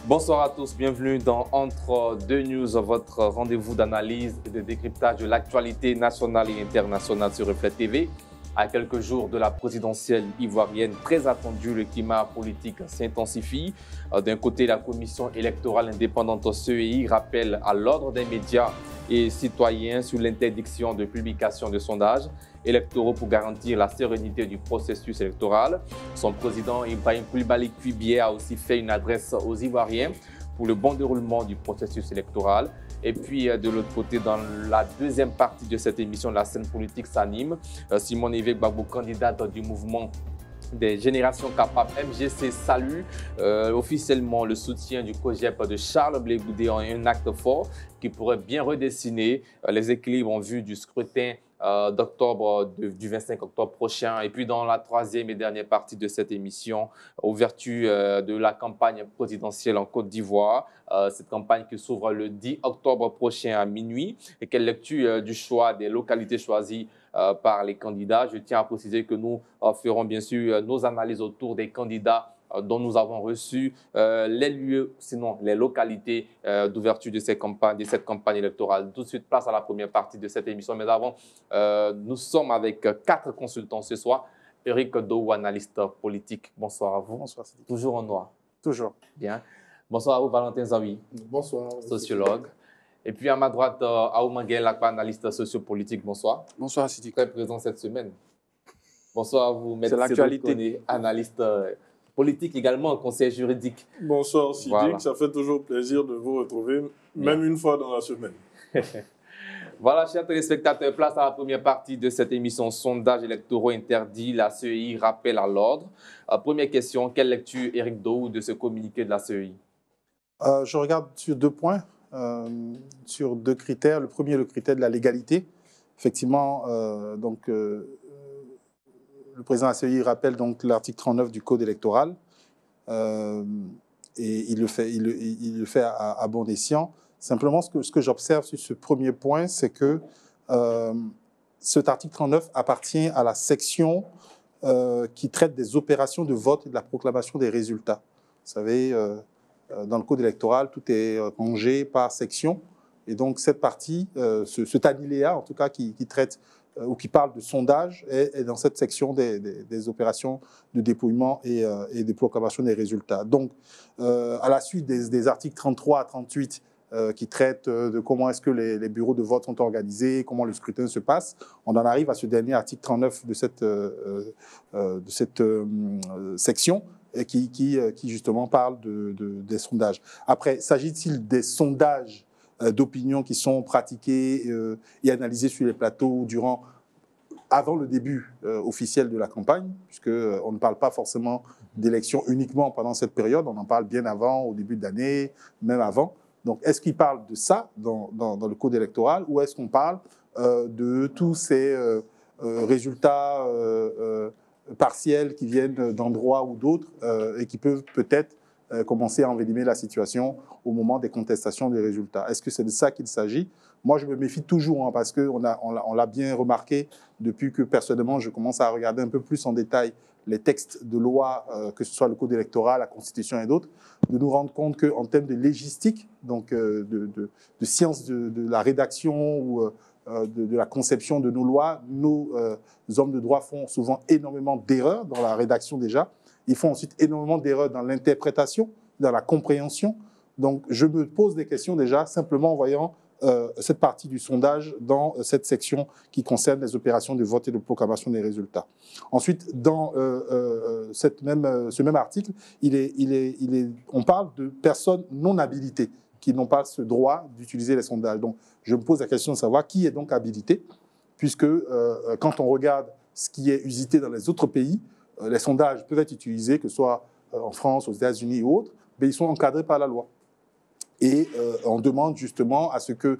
Bonsoir à tous, bienvenue dans Entre deux News, votre rendez-vous d'analyse et de décryptage de l'actualité nationale et internationale sur Reflet TV. À quelques jours de la présidentielle ivoirienne très attendue, le climat politique s'intensifie. D'un côté, la commission électorale indépendante CEI rappelle à l'ordre des médias et citoyens sur l'interdiction de publication de sondages électoraux pour garantir la sérénité du processus électoral. Son président Ibrahim Coulibaly Kuibié a aussi fait une adresse aux Ivoiriens pour le bon déroulement du processus électoral. Et puis, de l'autre côté, dans la deuxième partie de cette émission, la scène politique s'anime. Simone Évêque Gbagbo, candidate du mouvement des générations capables, MGC, salue officiellement le soutien du COJEP de Charles Blé Goudé en un acte fort qui pourrait bien redessiner les équilibres en vue du scrutin du 25 octobre prochain. Et puis dans la troisième et dernière partie de cette émission, aux vertus de la campagne présidentielle en Côte d'Ivoire, cette campagne qui s'ouvre le 10 octobre prochain à minuit. Et quelle lecture du choix des localités choisies par les candidats. Je tiens à préciser que nous ferons bien sûr nos analyses autour des candidats dont nous avons reçu les lieux, sinon les localités d'ouverture de cette campagne électorale. Tout de suite, place à la première partie de cette émission. Mais avant, nous sommes avec 4 consultants ce soir. Eric Dou, analyste politique. Bonsoir à vous. Bonsoir, Sidi. Toujours en noir. Toujours. Bien. Bonsoir à vous, Valentin Zawi. Bonsoir. Sociologue. Et puis à ma droite, Aouma Lakpa, analyste sociopolitique. Bonsoir. Bonsoir, Sidi. Très présent cette semaine. Bonsoir à vous, Maître Cédric Koné, analyste politique également, conseiller juridique. Bonsoir Sidi, Voilà. Ça fait toujours plaisir de vous retrouver, même une fois dans la semaine. Voilà, chers téléspectateurs, place à la première partie de cette émission. Sondage électoraux interdit, la CEI rappelle à l'ordre. Première question, quelle lecture, Eric Dou, de ce communiqué de la CEI? Je regarde sur 2 points, sur 2 critères. Le premier, le critère de la légalité. Effectivement, le président de la CEI rappelle donc l'article 39 du Code électoral et il le fait à bon escient. Simplement, ce que j'observe sur ce premier point, c'est que cet article 39 appartient à la section qui traite des opérations de vote et de la proclamation des résultats. Vous savez, dans le Code électoral, tout est rangé par section. Et donc, cette partie, cet alinéa, en tout cas, qui traite ou qui parle de sondage, est dans cette section des opérations de dépouillement et des proclamations des résultats. Donc, à la suite des articles 33 à 38 qui traitent de comment est-ce que les bureaux de vote sont organisés, comment le scrutin se passe, on en arrive à ce dernier article 39 de cette section et qui justement parle des sondages. Après, s'agit-il des sondages d'opinion qui sont pratiqués et analysés sur les plateaux avant le début officiel de la campagne, puisqu'on ne parle pas forcément d'élections uniquement pendant cette période, on en parle bien avant, au début de l'année, même avant. Donc, est-ce qu'il parle de ça dans le code électoral ou est-ce qu'on parle de tous ces résultats partiels qui viennent d'endroits ou d'autres et qui peuvent peut-être commencer à envenimer la situation au moment des contestations des résultats? Est-ce que c'est de ça qu'il s'agit? Moi, je me méfie toujours, parce qu'on l'a bien remarqué depuis que, personnellement, je commence à regarder un peu plus en détail les textes de loi, que ce soit le code électoral, la Constitution et d'autres, de nous rendre compte qu'en termes de légistique, donc de science de la rédaction ou de la conception de nos lois, nos hommes de droit font souvent énormément d'erreurs dans la rédaction déjà. Ils font ensuite énormément d'erreurs dans l'interprétation, dans la compréhension. Donc, je me pose des questions déjà simplement en voyant cette partie du sondage dans cette section qui concerne les opérations de vote et de proclamation des résultats. Ensuite, dans ce même article, on parle de personnes non habilitées qui n'ont pas ce droit d'utiliser les sondages. Donc, je me pose la question de savoir qui est donc habilité, puisque quand on regarde ce qui est usité dans les autres pays, les sondages peuvent être utilisés, que ce soit en France, aux États-Unis ou autres, mais ils sont encadrés par la loi. Et on demande justement à ce que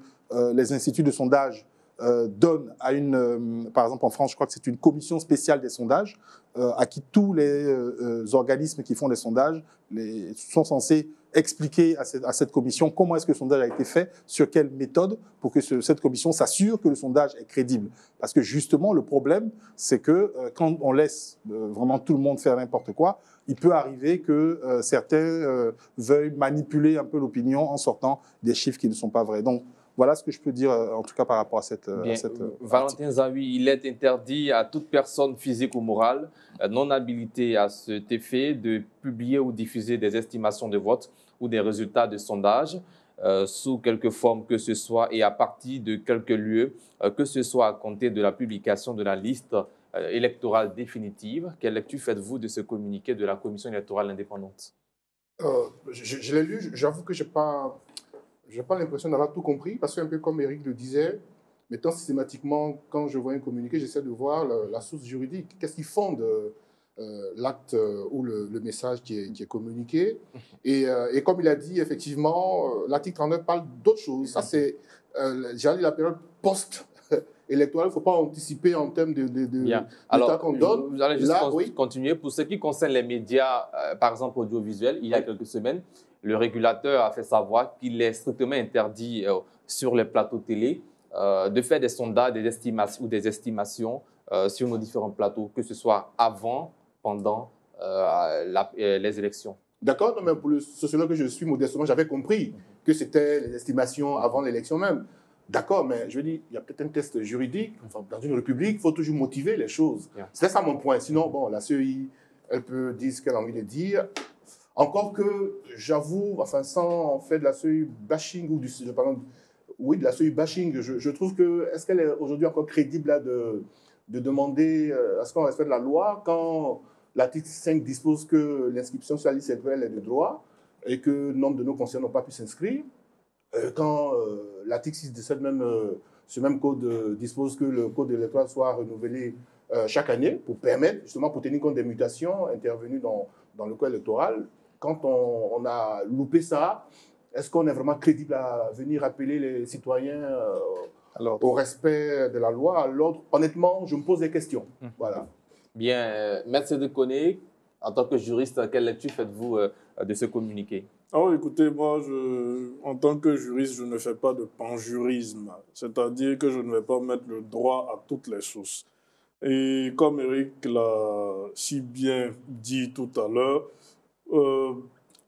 les instituts de sondage donne à par exemple en France, je crois que c'est une commission spéciale des sondages, à qui tous les organismes qui font des sondages sont censés expliquer à cette commission comment est-ce que le sondage a été fait, sur quelle méthode, pour que cette commission s'assure que le sondage est crédible. Parce que justement, le problème, c'est que quand on laisse vraiment tout le monde faire n'importe quoi, il peut arriver que certains veuillent manipuler un peu l'opinion en sortant des chiffres qui ne sont pas vrais. Donc, voilà ce que je peux dire, en tout cas par rapport à cette... Valentin Zawi, il est interdit à toute personne physique ou morale non habilitée à cet effet de publier ou diffuser des estimations de vote ou des résultats de sondage sous quelque forme que ce soit et à partir de quelques lieux, que ce soit à compter de la publication de la liste électorale définitive. Quelle lecture faites-vous de ce communiqué de la Commission électorale indépendante? Je l'ai lu, j'avoue que je n'ai pas l'impression d'avoir tout compris, parce que un peu comme Eric le disait, maintenant systématiquement, quand je vois un communiqué, j'essaie de voir la source juridique. Qu'est-ce qui fonde l'acte ou le message qui est communiqué. Et comme il a dit, effectivement, l'article 39 parle d'autre chose. Ça, c'est la période post-électorale. Il ne faut pas anticiper en termes de temps qu'on donne. Vous allez juste continuer. Pour ce qui concerne les médias, par exemple audiovisuels, il y a quelques semaines, le régulateur a fait savoir qu'il est strictement interdit sur les plateaux télé de faire des sondages, des estimations sur nos différents plateaux, que ce soit avant, pendant les élections. D'accord, mais pour le sociologue que je suis, modestement, j'avais compris que c'était les estimations avant l'élection même. D'accord, mais je veux dire, il y a peut-être un test juridique. Enfin, dans une république, il faut toujours motiver les choses. Yeah. C'est ça mon point. Sinon, bon, la CEI, elle peut dire ce qu'elle a envie de dire. Encore que, j'avoue, enfin, sans faire de la CEI bashing ou de la CEI bashing, je trouve que, est-ce qu'elle est aujourd'hui encore crédible là, de demander à ce qu'on respecte la loi quand l'article 5 dispose que l'inscription sur la liste électorale est de droit et que nombre de nos conseillers n'ont pas pu s'inscrire, quand l'article 6 de ce même code dispose que le code électoral soit renouvelé chaque année pour permettre, justement, pour tenir compte des mutations intervenues dans le code électoral. Quand on a loupé ça, est-ce qu'on est vraiment crédible à venir appeler les citoyens au respect de la loi, à l'ordre? Honnêtement, je me pose des questions. Voilà. Bien, Maître de Koné, en tant que juriste, quelle lecture faites-vous de ce communiqué? Alors, écoutez, moi, en tant que juriste, je ne fais pas de panjurisme, c'est-à-dire que je ne vais pas mettre le droit à toutes les sources. Et comme Eric l'a si bien dit tout à l'heure,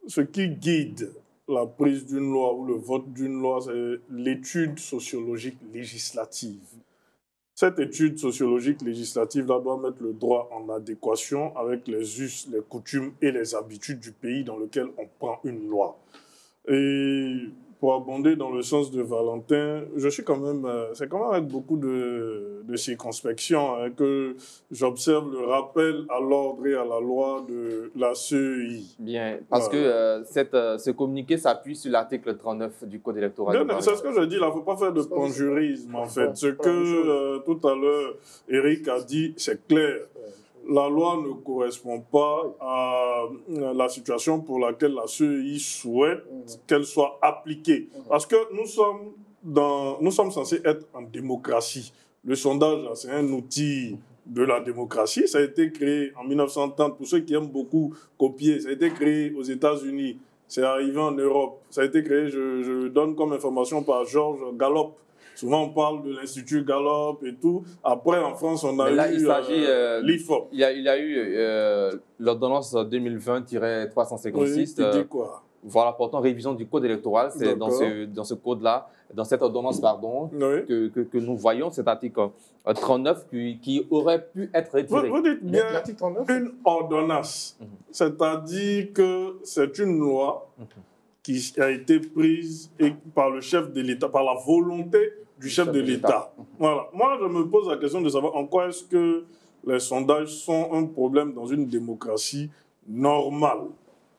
ce qui guide la prise d'une loi ou le vote d'une loi, c'est l'étude sociologique législative. Cette étude sociologique législative là, doit mettre le droit en adéquation avec les us, les coutumes et les habitudes du pays dans lequel on prend une loi. Et pour abonder dans le sens de Valentin, je suis quand même, c'est quand même avec beaucoup de circonspection que j'observe le rappel à l'ordre et à la loi de la CEI. Bien, parce que ce communiqué s'appuie sur l'article 39 du Code électoral. Bien, c'est ce que je dis, là, il ne faut pas faire de panjurisme, en fait. Ce que tout à l'heure, Eric a dit, c'est clair. La loi ne correspond pas à la situation pour laquelle la CEI souhaite qu'elle soit appliquée. Parce que nous sommes censés être en démocratie. Le sondage, c'est un outil de la démocratie. Ça a été créé en 1930, pour ceux qui aiment beaucoup copier. Ça a été créé aux États-Unis. C'est arrivé en Europe. Ça a été créé, je donne comme information par Georges Gallup. Souvent, on parle de l'Institut Gallup et tout. Après, en France, on a eu l'IFOP. Il y a eu l'ordonnance 2020-356. Oui, qui dit quoi? Voilà, portant révision du code électoral. C'est dans ce code-là, dans cette ordonnance, pardon, oui, que nous voyons cet article 39 qui aurait pu être retiré. Vous dites bien une ordonnance. C'est-à-dire que c'est une loi qui a été prise par le chef de l'État, par la volonté du chef de l'État. Voilà. Moi, je me pose la question de savoir en quoi est-ce que les sondages sont un problème dans une démocratie normale.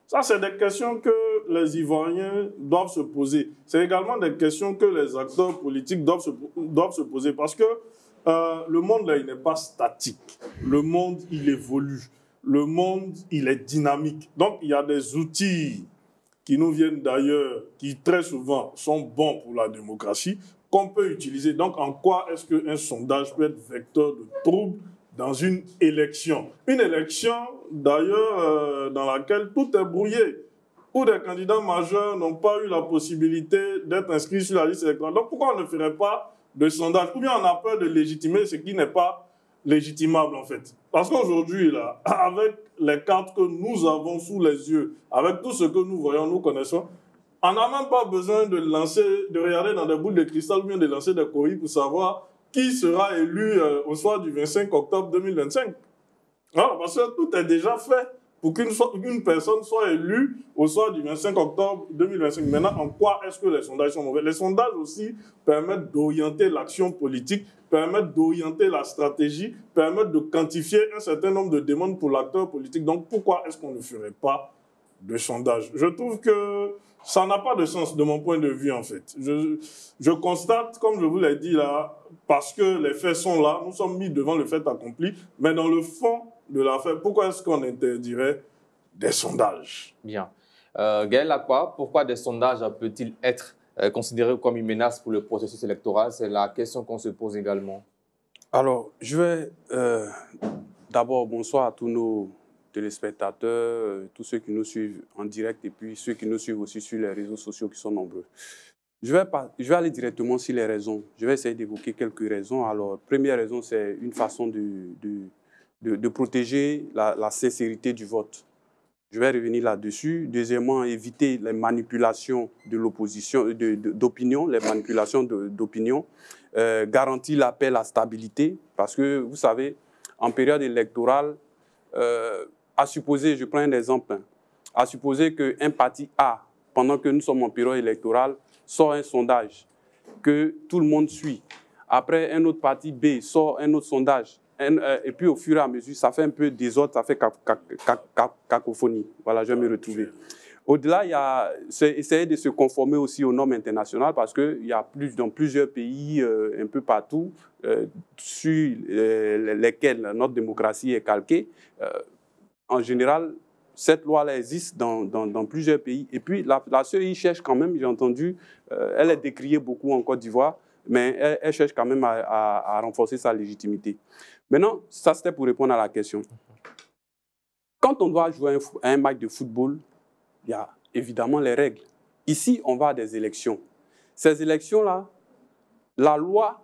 Ça, c'est des questions que les Ivoiriens doivent se poser. C'est également des questions que les acteurs politiques doivent se poser parce que le monde, là, il n'est pas statique. Le monde, il évolue. Le monde, il est dynamique. Donc, il y a des outils qui nous viennent d'ailleurs, qui très souvent sont bons pour la démocratie, qu'on peut utiliser. Donc, en quoi est-ce qu'un sondage peut être vecteur de troubles dans une élection? Une élection, d'ailleurs, dans laquelle tout est brouillé, où des candidats majeurs n'ont pas eu la possibilité d'être inscrits sur la liste électorale. Donc, pourquoi on ne ferait pas de sondage? Ou bien on a peur de légitimer ce qui n'est pas légitimable, en fait. Parce qu'aujourd'hui, là, avec les cartes que nous avons sous les yeux, avec tout ce que nous voyons, nous connaissons, on n'a même pas besoin de regarder dans des boules de cristal ou bien de lancer des courriers pour savoir qui sera élu au soir du 25 octobre 2025. Alors, parce que tout est déjà fait pour qu'une personne soit élue au soir du 25 octobre 2025. Maintenant, en quoi est-ce que les sondages sont mauvais? Les sondages aussi permettent d'orienter l'action politique, permettent d'orienter la stratégie, permettent de quantifier un certain nombre de demandes pour l'acteur politique. Donc, pourquoi est-ce qu'on ne ferait pas de sondage? Je trouve que ça n'a pas de sens de mon point de vue, en fait. Je constate, comme je vous l'ai dit là, parce que les faits sont là, nous sommes mis devant le fait accompli, mais dans le fond de l'affaire, pourquoi est-ce qu'on interdirait des sondages? Bien. Gaël Lacroix, pourquoi des sondages peut-ils être considérés comme une menace pour le processus électoral? C'est la question qu'on se pose également. Alors, je vais d'abord, bonsoir à tous nos téléspectateurs, tous ceux qui nous suivent en direct et puis ceux qui nous suivent aussi sur les réseaux sociaux qui sont nombreux. Je vais aller directement sur les raisons. Je vais essayer d'évoquer quelques raisons. Alors, première raison, c'est une façon de protéger la sincérité du vote. Je vais revenir là-dessus. Deuxièmement, éviter les manipulations de l'opposition, d'opinion, les manipulations d'opinion. Garantir la paix, la stabilité, parce que, vous savez, en période électorale, à supposer, je prends un exemple, à supposer qu'un parti A, pendant que nous sommes en période électorale, sort un sondage que tout le monde suit. Après, un autre parti B sort un autre sondage. Et puis, au fur et à mesure, ça fait un peu désordre, ça fait cacophonie. Voilà, je vais me retrouver. Au-delà, c'est essayer de se conformer aussi aux normes internationales parce qu'il y a dans plusieurs pays, un peu partout, sur lesquels notre démocratie est calquée. En général, cette loi-là existe dans plusieurs pays. Et puis, la CEI cherche quand même, j'ai entendu, elle est décriée beaucoup en Côte d'Ivoire, mais elle cherche quand même à renforcer sa légitimité. Maintenant, ça c'était pour répondre à la question. Quand on doit jouer un match de football, il y a évidemment les règles. Ici, on va à des élections. Ces élections-là, la loi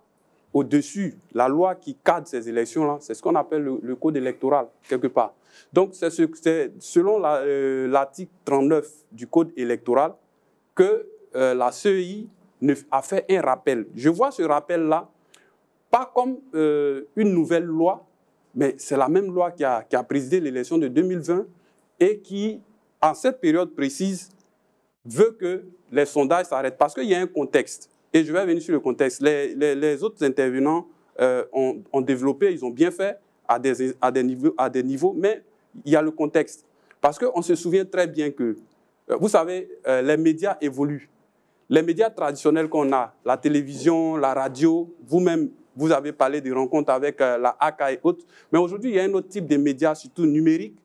au-dessus, la loi qui cadre ces élections-là, c'est ce qu'on appelle le code électoral, quelque part. Donc, c'est selon l'article 39 du code électoral que la CEI a fait un rappel. Je vois ce rappel-là pas comme une nouvelle loi, mais c'est la même loi qui a présidé l'élection de 2020 et qui, en cette période précise, veut que les sondages s'arrêtent. Parce qu'il y a un contexte. Et je vais venir sur le contexte. Les autres intervenants ont développé, ils ont bien fait à des niveaux, mais il y a le contexte. Parce qu'on se souvient très bien que, vous savez, les médias évoluent. Les médias traditionnels qu'on a, la télévision, la radio, vous-même, vous avez parlé des rencontres avec la ACA et autres, mais aujourd'hui, il y a un autre type de médias, surtout numériques,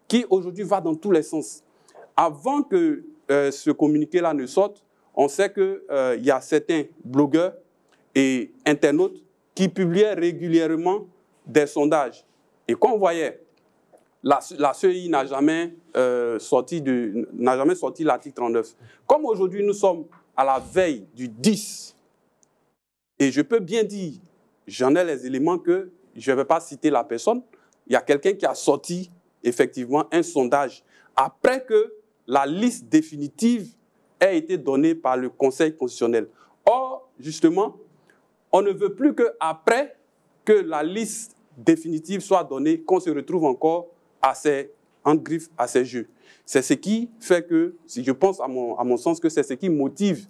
qui aujourd'hui va dans tous les sens. Avant que ce communiqué-là ne sorte, on sait qu'il y a certains blogueurs et internautes qui publiaient régulièrement des sondages. Et qu'on voyait, la CEI n'a jamais sorti l'article 39. Comme aujourd'hui, nous sommes à la veille du 10, et je peux bien dire, j'en ai les éléments que je ne vais pas citer la personne, il y a quelqu'un qui a sorti effectivement un sondage après que la liste définitive ait été donnée par le Conseil constitutionnel. Or, justement, on ne veut plus qu'après que la liste définitive soit donnée, qu'on se retrouve encore en griffe à ces jeux. C'est ce qui fait que, si je pense à mon sens, que c'est ce qui motive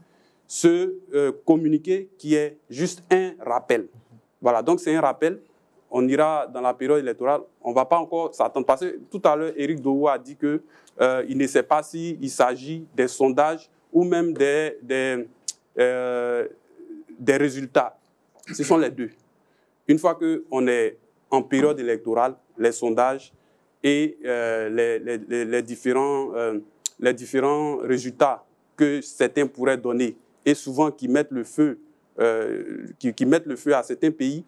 ce communiqué qui est juste un rappel. Voilà, donc c'est un rappel. On ira dans la période électorale. On ne va pas encore s'attendre. Parce que tout à l'heure, Éric Dowo a dit qu'il ne sait pas s'il s'agit des sondages ou même des résultats. Ce sont les deux. Une fois qu'on est en période électorale, les sondages et les différents résultats que certains pourraient donner et souvent qui mettent le feu qui mettent le feu à certains pays,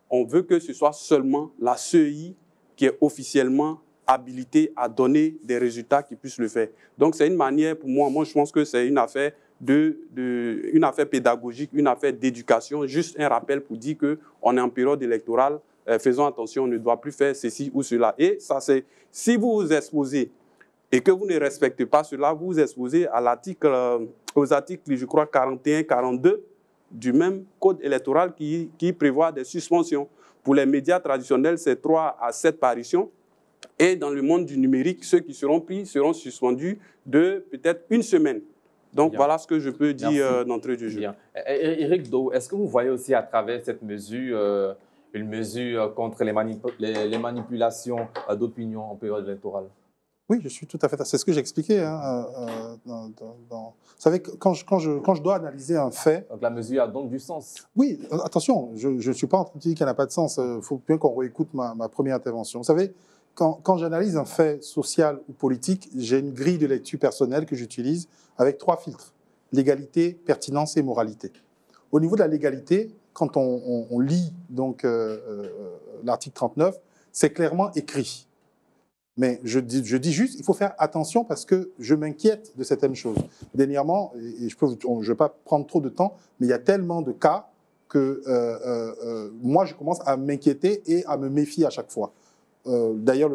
on veut que ce soit seulement la CEI qui est officiellement habilitée à donner des résultats qui puissent le faire. Donc, c'est une manière, pour moi, je pense que c'est une affaire une affaire pédagogique, une affaire d'éducation, juste un rappel pour dire qu'on est en période électorale, faisons attention, on ne doit plus faire ceci ou cela. Et ça, c'est, si vous vous exposez et que vous ne respectez pas cela, vous vous exposez à aux articles, je crois, 41, 42 du même code électoral qui prévoit des suspensions. Pour les médias traditionnels, c'est 3 à 7 parutions. Et dans le monde du numérique, ceux qui seront pris seront suspendus de peut-être 1 semaine. Donc, Bien. Voilà ce que je peux dire d'entrée du jeu. Bien. Éric Do, est-ce que vous voyez aussi à travers cette mesure une mesure contre les manipulations d'opinion en période électorale? Oui, je suis tout à fait. C'est ce que j'expliquais. Vous savez, quand je dois analyser un fait. Donc la mesure a donc du sens. Oui, attention, je ne suis pas en train de dire qu'elle n'a pas de sens. Il faut bien qu'on réécoute ma première intervention. Vous savez, quand j'analyse un fait social ou politique, j'ai une grille de lecture personnelle que j'utilise avec 3 filtres: légalité, pertinence et moralité. Au niveau de la légalité, quand on lit donc l'article 39, c'est clairement écrit. Mais je dis juste, il faut faire attention parce que je m'inquiète de certaines choses. Dernièrement, et je ne vais pas prendre trop de temps, mais il y a tellement de cas que moi, je commence à m'inquiéter et à me méfier à chaque fois. D'ailleurs,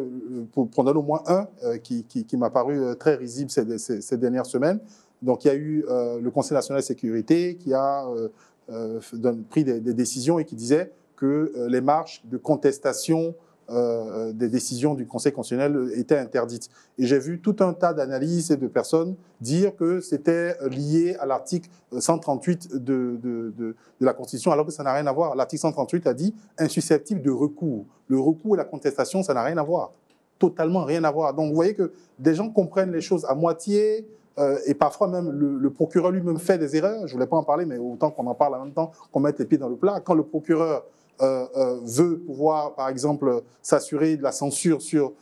pour prendre au moins un qui m'a paru très risible ces dernières semaines, donc il y a eu le Conseil national de sécurité qui a pris des décisions et qui disait que les marches de contestation des décisions du Conseil constitutionnel étaient interdites. Et j'ai vu tout un tas d'analyses et de personnes dire que c'était lié à l'article 138 de la Constitution, alors que ça n'a rien à voir. L'article 138 a dit insusceptible de recours. Le recours et la contestation, ça n'a rien à voir. Totalement rien à voir. Donc vous voyez que des gens comprennent les choses à moitié, et parfois même le procureur lui-même fait des erreurs. Je ne voulais pas en parler, mais autant qu'on en parle en même temps, qu'on mette les pieds dans le plat. Quand le procureur veut pouvoir, par exemple, s'assurer de la censure sur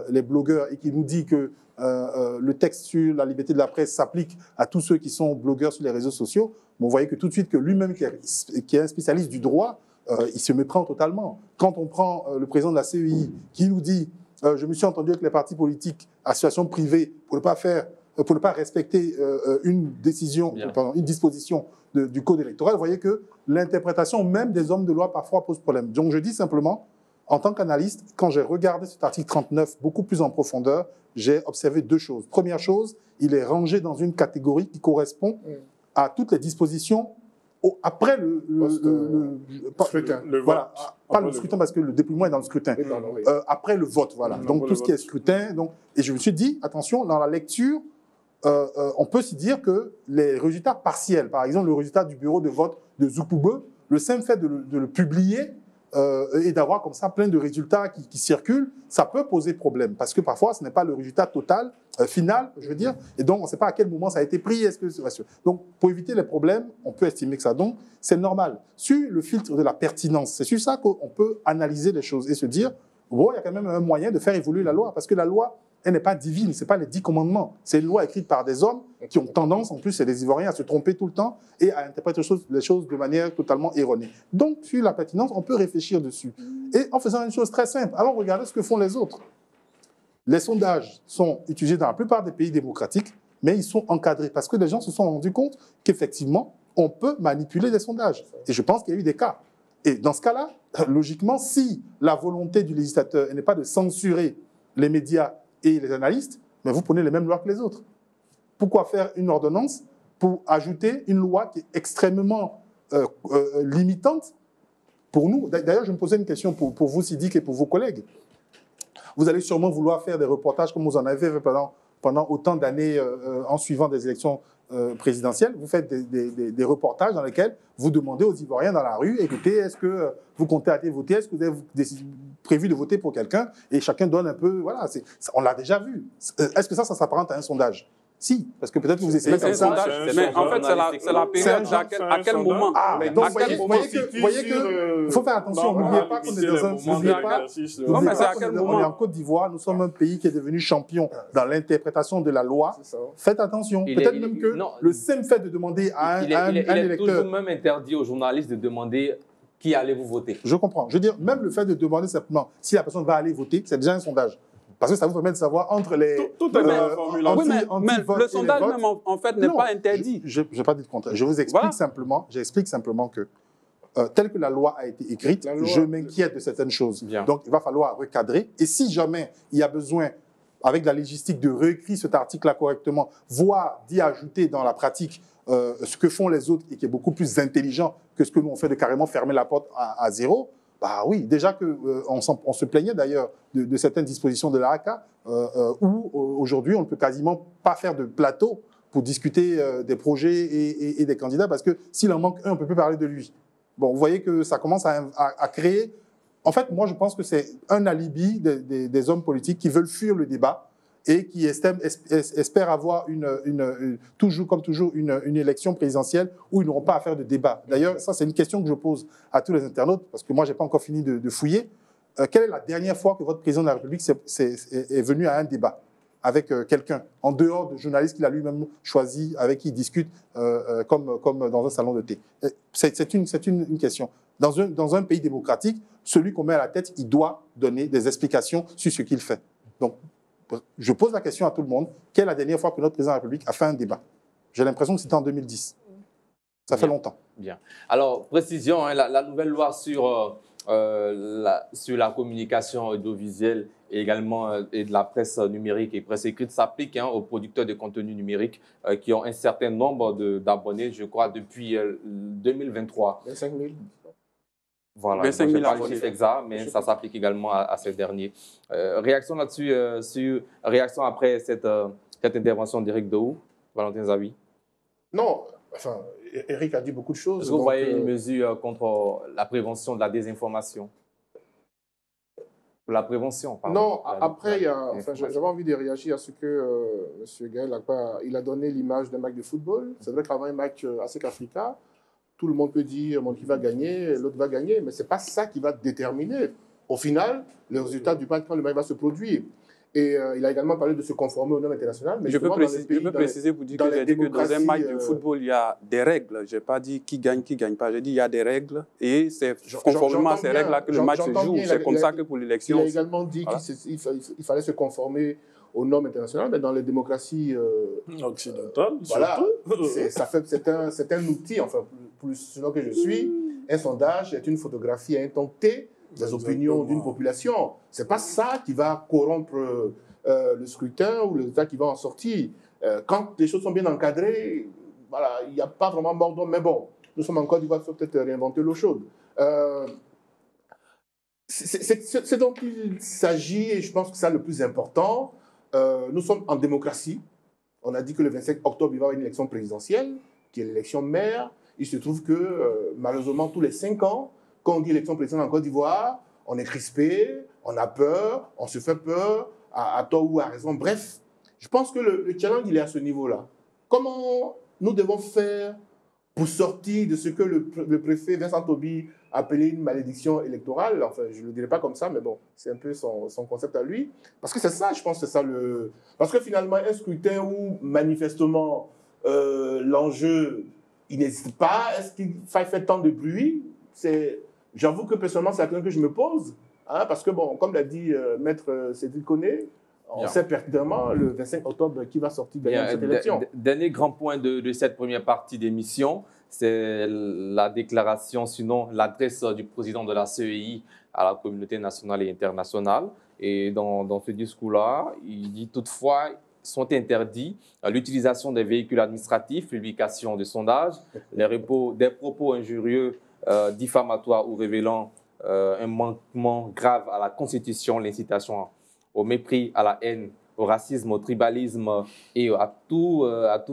les blogueurs et qui nous dit que le texte sur la liberté de la presse s'applique à tous ceux qui sont blogueurs sur les réseaux sociaux, vous voyez que tout de suite que lui-même, qui est un spécialiste du droit, il se méprend totalement. Quand on prend le président de la CEI qui nous dit je me suis entendu avec les partis politiques, associations privées, pour ne pas respecter une disposition du code électoral, vous voyez que l'interprétation même des hommes de loi parfois pose problème. Donc je dis simplement, en tant qu'analyste, quand j'ai regardé cet article 39 beaucoup plus en profondeur, j'ai observé 2 choses. Première chose, il est rangé dans une catégorie qui correspond à toutes les dispositions après le scrutin. Voilà, pas le scrutin parce que le dépouillement est dans le scrutin. Après le vote, voilà. Donc tout ce qui est scrutin. Et je me suis dit, attention, dans la lecture, on peut s'y dire que les résultats partiels, par exemple le résultat du bureau de vote de Zoupoube, le simple fait de le publier et d'avoir comme ça plein de résultats qui circulent, ça peut poser problème parce que parfois ce n'est pas le résultat total, final, je veux dire, et donc on ne sait pas à quel moment ça a été pris. Donc pour éviter les problèmes, on peut estimer que ça, donc c'est normal. Sur le filtre de la pertinence, c'est sur ça qu'on peut analyser les choses et se dire, bon, il y a quand même un moyen de faire évoluer la loi parce que la loi, elle n'est pas divine, ce n'est pas les 10 commandements. C'est une loi écrite par des hommes qui ont tendance, en plus, c'est des Ivoiriens, à se tromper tout le temps et à interpréter les choses de manière totalement erronée. Donc, sur la pertinence, on peut réfléchir dessus. Et en faisant une chose très simple, allons regarder ce que font les autres. Les sondages sont utilisés dans la plupart des pays démocratiques, mais ils sont encadrés parce que les gens se sont rendus compte qu'effectivement, on peut manipuler des sondages. Et je pense qu'il y a eu des cas. Et dans ce cas-là, logiquement, si la volonté du législateur n'est pas de censurer les médias et les analystes, mais vous prenez les mêmes lois que les autres. Pourquoi faire une ordonnance pour ajouter une loi qui est extrêmement limitante pour nous? D'ailleurs, je me posais une question pour vous, Sidik, et pour vos collègues. Vous allez sûrement vouloir faire des reportages comme vous en avez fait pendant autant d'années en suivant des élections présidentielles. Vous faites des reportages dans lesquels vous demandez aux Ivoiriens dans la rue, écoutez, est-ce que vous comptez aller voter? Est-ce que vous avez prévu de voter pour quelqu'un? Et chacun donne un peu, voilà, on l'a déjà vu. Est-ce que ça s'apparente à un sondage? Si, parce que peut-être que vous essayez Mais comme c'est un ça. sondage. Mais en fait, c'est la période à quel moment. Ah, mais donc, à quel moment vous voyez que il faut faire attention. N'oubliez pas qu'on est dans un... Non, mais c'est à quel moment? On est en Côte d'Ivoire, nous sommes un pays qui est devenu champion dans l'interprétation de la loi. Faites attention. Peut-être même que le simple fait de demander à un électeur... Il est toujours même interdit aux journalistes de demander qui allez-vous voter. Je comprends. Je veux dire, même le fait de demander simplement si la personne va aller voter, c'est déjà un sondage. Parce que ça vous permet de savoir entre les... Tout est dans la formulation. Oui, mais le sondage même, en fait, n'est pas interdit. Je n'ai pas dit le contraire. Je vous explique simplement, j'explique simplement que, telle que la loi a été écrite, je m'inquiète de certaines choses. Bien. Donc, il va falloir recadrer. Et si jamais il y a besoin, avec la légistique, de réécrire cet article-là correctement, voire d'y ajouter dans la pratique ce que font les autres et qui est beaucoup plus intelligent que ce que nous on fait de carrément fermer la porte à zéro, bah oui, déjà qu'on on se plaignait d'ailleurs de certaines dispositions de l'ACA, où aujourd'hui on ne peut quasiment pas faire de plateau pour discuter des projets et des candidats, parce que s'il en manque un, on ne peut plus parler de lui. Bon, vous voyez que ça commence à créer... En fait, moi je pense que c'est un alibi des hommes politiques qui veulent fuir le débat et qui espèrent avoir toujours une élection présidentielle où ils n'auront pas à faire de débat. D'ailleurs, ça, c'est une question que je pose à tous les internautes, parce que moi, je n'ai pas encore fini de fouiller. Quelle est la dernière fois que votre président de la République est venu à un débat avec quelqu'un, en dehors de journalistes qu'il a lui-même choisi, avec qui il discute, comme dans un salon de thé? C'est une question. Dans un pays démocratique, celui qu'on met à la tête, il doit donner des explications sur ce qu'il fait. Donc, je pose la question à tout le monde. Quelle est la dernière fois que notre président de la République a fait un débat? J'ai l'impression que c'était en 2010. Ça fait longtemps. Bien. Alors, précision, hein, la nouvelle loi sur la communication audiovisuelle et également et de la presse numérique et presse écrite s'applique aux producteurs de contenu numérique qui ont un certain nombre d'abonnés, je crois, depuis 2023. 25 000. Voilà, 25 000 je n'ai pas le abonnés. chiffre exact, mais ça s'applique également à ces derniers. Réaction là-dessus, réaction après cette intervention d'Éric Dehoux, Valentin Zawi? Non, enfin, Eric a dit beaucoup de choses. Est-ce que vous voyez une mesure contre la prévention de la désinformation? Pour la prévention, pardon. Non, après, j'avais envie de réagir à ce que M. Gaël a donné l'image d'un match de football. C'est vrai qu'avant un match à SEC Africa, tout le monde peut dire qui va gagner, l'autre va gagner, mais ce n'est pas ça qui va déterminer, au final, le résultat du match quand le match va se produire. Et il a également parlé de se conformer aux normes internationales. Mais je peux préciser pour dire que j'ai dit que dans un match de football, il y a des règles. Je n'ai pas dit qui gagne pas. J'ai dit qu'il y a des règles et c'est conformément à ces règles-là que le match se joue. C'est comme ça que pour l'élection. Il a également dit qu'il fallait se conformer aux normes internationales, mais dans les démocraties occidentales, voilà, c'est un outil, enfin, plus selon que je suis, un sondage est une photographie à un temps T des opinions d'une population. Ce n'est pas ça qui va corrompre le scrutin ou le résultat qui va en sortir. Quand les choses sont bien encadrées, voilà, il n'y a pas vraiment mort d'homme, mais bon, nous sommes en Côte d'Ivoire, il faut peut-être réinventer l'eau chaude. C'est donc il s'agit, et je pense que c'est le plus important. Nous sommes en démocratie. On a dit que le 25 octobre, il va y avoir une élection présidentielle, qui est l'élection maire. Il se trouve que, malheureusement, tous les 5 ans, quand on dit élection présidentielle en Côte d'Ivoire, on est crispé, on a peur, on se fait peur, à tort ou à raison. Bref, je pense que le challenge, il est à ce niveau-là. Comment nous devons faire pour sortir de ce que le préfet Vincent Toby a appelé une malédiction électorale? Enfin, je ne le dirai pas comme ça, mais bon, c'est un peu son concept à lui. Parce que c'est ça, je pense que c'est ça le... Parce que finalement, un scrutin où, manifestement, l'enjeu, il n'existe pas, est-ce qu'il faille faire tant de bruit? J'avoue que personnellement, c'est la question que je me pose. Hein, parce que, bon, comme l'a dit Maître Cédric Koné, on sait pertinemment le 25 octobre qui va sortir de cette élection. Dernier grand point de cette première partie d'émission, c'est la déclaration, sinon l'adresse du président de la CEI à la communauté nationale et internationale. Et dans ce discours-là, il dit toutefois sont interdits l'utilisation des véhicules administratifs, publication de sondages, des propos injurieux, diffamatoires ou révélant un manquement grave à la Constitution, l'incitation au mépris, à la haine, au racisme, au tribalisme et à tout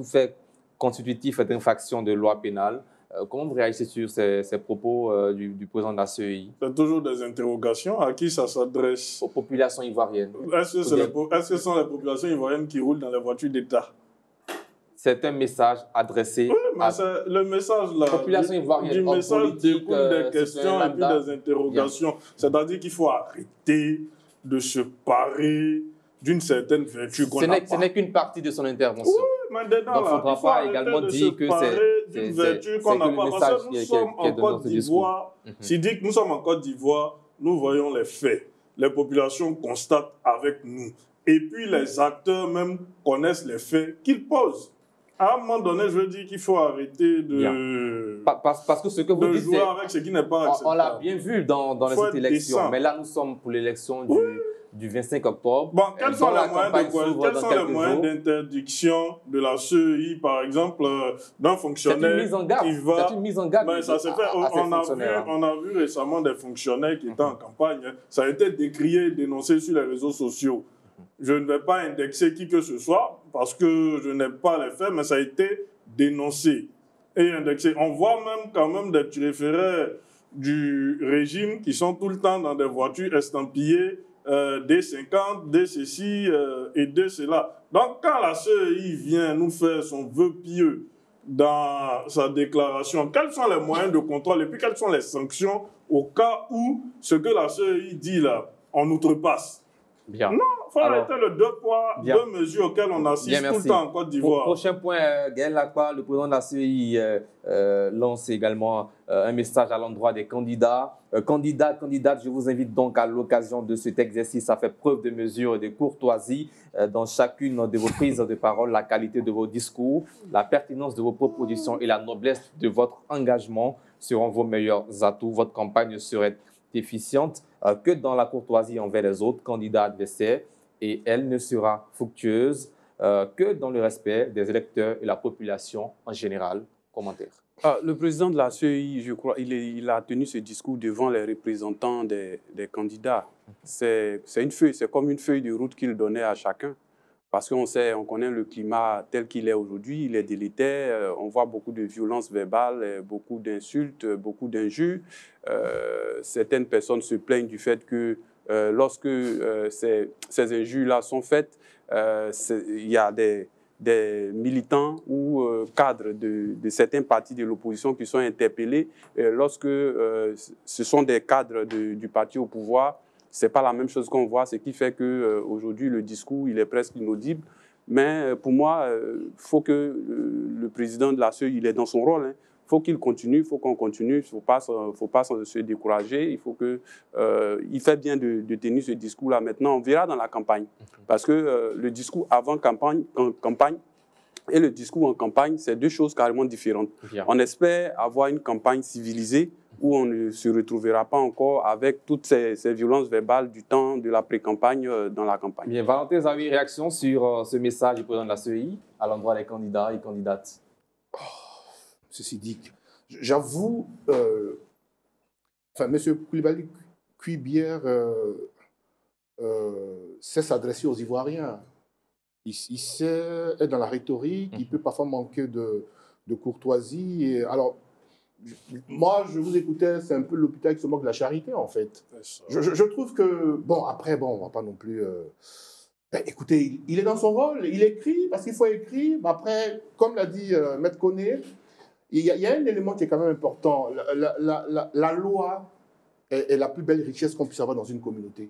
fait constitutif d'infraction de loi pénale. Comment vous réagissez sur ces propos du président de la CEI? C'est toujours des interrogations. À qui ça s'adresse? Aux populations ivoiriennes. Est-ce que ce sont les populations ivoiriennes qui roulent dans les voitures d'État? c'est un message adressé à le message là, population ivoirienne. Du message politique, découle des questions et puis des interrogations. C'est-à-dire qu'il faut arrêter de se parer d'une certaine vertu qu'on n'a pas. Ce n'est qu'une partie de son intervention. Oui, maintenant, donc, il ne faudra pas également dire que c'est une vertu qu'on n'a pas. Parce que nous sommes en Côte d'Ivoire. Sidique, nous sommes en Côte d'Ivoire, nous voyons les faits. Les populations constatent avec nous. Et puis les acteurs même connaissent les faits qu'ils posent. À un moment donné, je veux dire qu'il faut arrêter de, parce que ce que vous dites, jouer avec ce qui n'est pas acceptable. On l'a bien vu dans les élections, mais là nous sommes pour l'élection du 25 octobre. Bon, quels sont les moyens d'interdiction de la CEI, par exemple, d'un fonctionnaire qui va... C'est une mise en garde. Mais ça s'est fait. On a vu récemment des fonctionnaires qui étaient en campagne. Ça a été décrié, dénoncé sur les réseaux sociaux. Je ne vais pas indexer qui que ce soit parce que je n'ai pas les faits, mais ça a été dénoncé et indexé. On voit même quand même des référés du régime qui sont tout le temps dans des voitures estampillées D50, D ceci et D cela. Donc quand la CEI vient nous faire son vœu pieux dans sa déclaration, quels sont les moyens de contrôle et puis quelles sont les sanctions au cas où ce que la CEI dit là, on outrepasse? Bien. Non, il faut arrêter le 2 poids, 2 mesures auxquelles on assiste tout le temps en Côte d'Ivoire. Prochain point, Gaël Lacroix, le président de la CEI, lance également un message à l'endroit des candidats. Candidates, je vous invite donc à l'occasion de cet exercice à faire preuve de mesure et de courtoisie dans chacune de vos prises de parole, la qualité de vos discours, la pertinence de vos propositions et la noblesse de votre engagement seront vos meilleurs atouts. Votre campagne serait efficiente que dans la courtoisie envers les autres candidats adversaires et elle ne sera fructueuse que dans le respect des électeurs et la population en général. Commentaire. Le président de la CEI, je crois, il a tenu ce discours devant les représentants des candidats. C'est une feuille, c'est comme une feuille de route qu'il donnait à chacun. Parce qu'on connaît le climat tel qu'il est aujourd'hui, il est délétère, on voit beaucoup de violences verbales, beaucoup d'insultes, beaucoup d'injures. Certaines personnes se plaignent du fait que lorsque ces injures-là sont faites, il y a des militants ou cadres de certains partis de l'opposition qui sont interpellés. Lorsque ce sont des cadres du parti au pouvoir, ce n'est pas la même chose qu'on voit, ce qui fait qu'aujourd'hui, le discours il est presque inaudible. Mais pour moi, il faut que le président de la CEI, il est dans son rôle. Il faut qu'il continue, il faut qu'on continue, il ne faut pas se décourager. Il faut il fait bien de tenir ce discours-là. Maintenant, on verra dans la campagne. Parce que le discours avant campagne et le discours en campagne, c'est deux choses carrément différentes. Bien. On espère avoir une campagne civilisée où on ne se retrouvera pas encore avec toutes ces violences verbales du temps de la pré-campagne dans la campagne. Bien, Valentin, vous avez une réaction sur ce message du président de la CEI à l'endroit des candidats et candidates? Ceci dit, j'avoue, M. Koulibaly Cuibière sait s'adresser aux Ivoiriens. Il sait être dans la rhétorique, il peut parfois manquer de courtoisie. Et, alors, moi, je vous écoutais, c'est un peu l'hôpital qui se moque de la charité, en fait. Je trouve que, bon, après, bon, on ne va pas non plus... Ben, écoutez, il est dans son rôle, il écrit, parce qu'il faut écrire. Après, comme l'a dit Maître Koné, il y a un élément qui est quand même important. La loi est la plus belle richesse qu'on puisse avoir dans une communauté.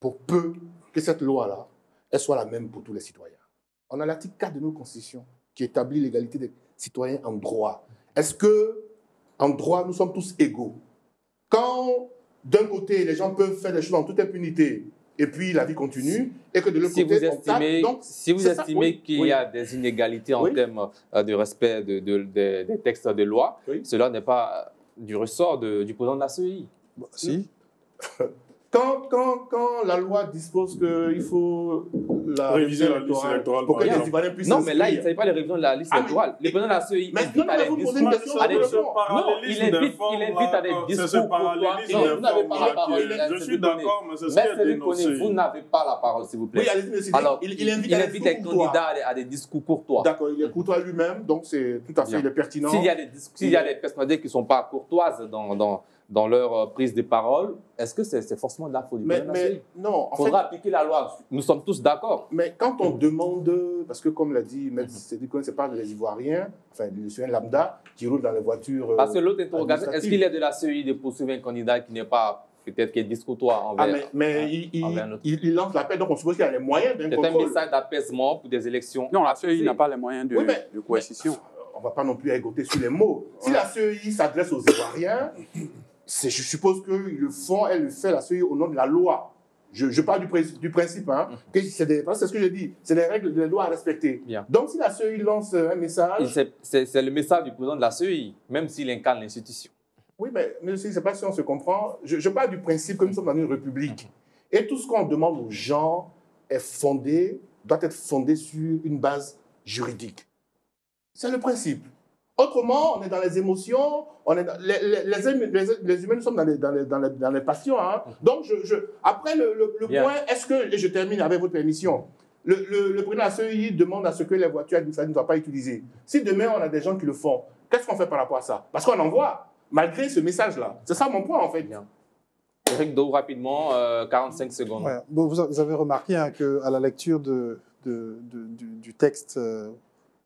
Pour peu que cette loi-là, elle soit la même pour tous les citoyens. On a l'article 4 de nos constitutions qui établit l'égalité des citoyens en droit. Est-ce que, en droit, nous sommes tous égaux? Quand, d'un côté, les gens peuvent faire des choses en toute impunité, et puis la vie continue, et que de l'autre côté, on tape. Donc, si vous estimez qu'il y a des inégalités en termes de respect des textes de loi, cela n'est pas du ressort du président de la CEI. Bah, si. Quand la loi dispose qu'il faut réviser la liste électorale, pour que les Ivoiriens puissent non, mais là, il ne s'agit pas de révision de la liste électorale. Le président de la CEI invite à des discours. Non, il invite à des discours courtois. Non, vous n'avez pas la parole. Je suis d'accord, mais c'est ce qui est dénoncé. Vous n'avez pas la parole, s'il vous plaît. Oui, allez-y, alors, il invite les candidats à des discours courtois. D'accord, il est courtois lui-même, donc c'est tout à fait pertinent. S'il y a des personnalités qui ne sont pas courtoises dans dans leur prise de parole. Est-ce que c'est forcément de la faute du président de la CEI? Non, Il faudra appliquer la loi. Nous sommes tous d'accord. Mais quand on demande, parce que comme l'a dit M. Sédikoun, c'est pas les Ivoiriens, enfin les citoyens lambda qui roulent dans les voitures. Parce que l'autre interrogation, est-ce qu'il est de la CEI de poursuivre un candidat qui n'est pas, peut-être, qui est discutoire envers. Il lance l'appel, donc on suppose qu'il a les moyens d'un contrôle. C'est un message d'apaisement pour des élections. Non, la CEI n'a pas les moyens de coercition. On ne va pas non plus égoter sur les mots. Si la CEI s'adresse aux Ivoiriens, je suppose qu'ils le font, elle le fait, la CEI, au nom de la loi. Je parle du principe, hein, c'est ce que je dis, c'est les règles de la loi à respecter. Bien. Donc si la CEI lance un message... C'est le message du président de la CEI, même s'il incarne l'institution. Oui, mais je ne sais pas si on se comprend. Je parle du principe que nous sommes dans une république. Et tout ce qu'on demande aux gens doit être fondé sur une base juridique. C'est le principe. Autrement, on est dans les émotions, on est dans, les humains, nous sommes dans les passions. Hein. Donc, après, le point, est-ce que, et je termine avec votre permission, le président de la CEI demande à ce que les voitures administratives ne soient pas utilisées. Si demain, on a des gens qui le font, qu'est-ce qu'on fait par rapport à ça? Parce qu'on en voit, malgré ce message-là. C'est ça mon point, en fait. Bien. Éric Doe, rapidement, 45 secondes. Ouais. Bon, vous avez remarqué hein, qu'à la lecture du texte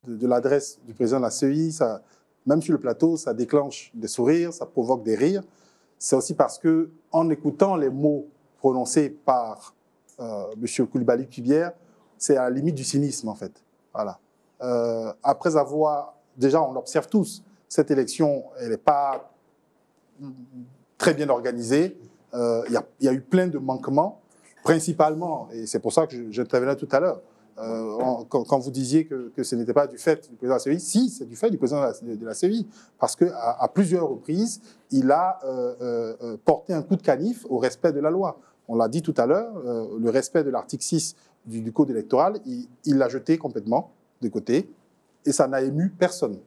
de l'adresse du président de la CEI, ça, même sur le plateau, ça déclenche des sourires, ça provoque des rires. C'est aussi parce qu'en écoutant les mots prononcés par M. Koulibaly Kubière, c'est à la limite du cynisme, en fait. Voilà. Après avoir... Déjà, on l'observe tous, cette élection, elle n'est pas très bien organisée. Il y a eu plein de manquements, principalement, et c'est pour ça que j'intervenais tout à l'heure, quand vous disiez que ce n'était pas du fait du président de la CEI, si, c'est du fait du président de la CEI, parce qu'à plusieurs reprises, il a porté un coup de canif au respect de la loi. On l'a dit tout à l'heure, le respect de l'article 6 du Code électoral, il l'a jeté complètement de côté, et ça n'a ému personne.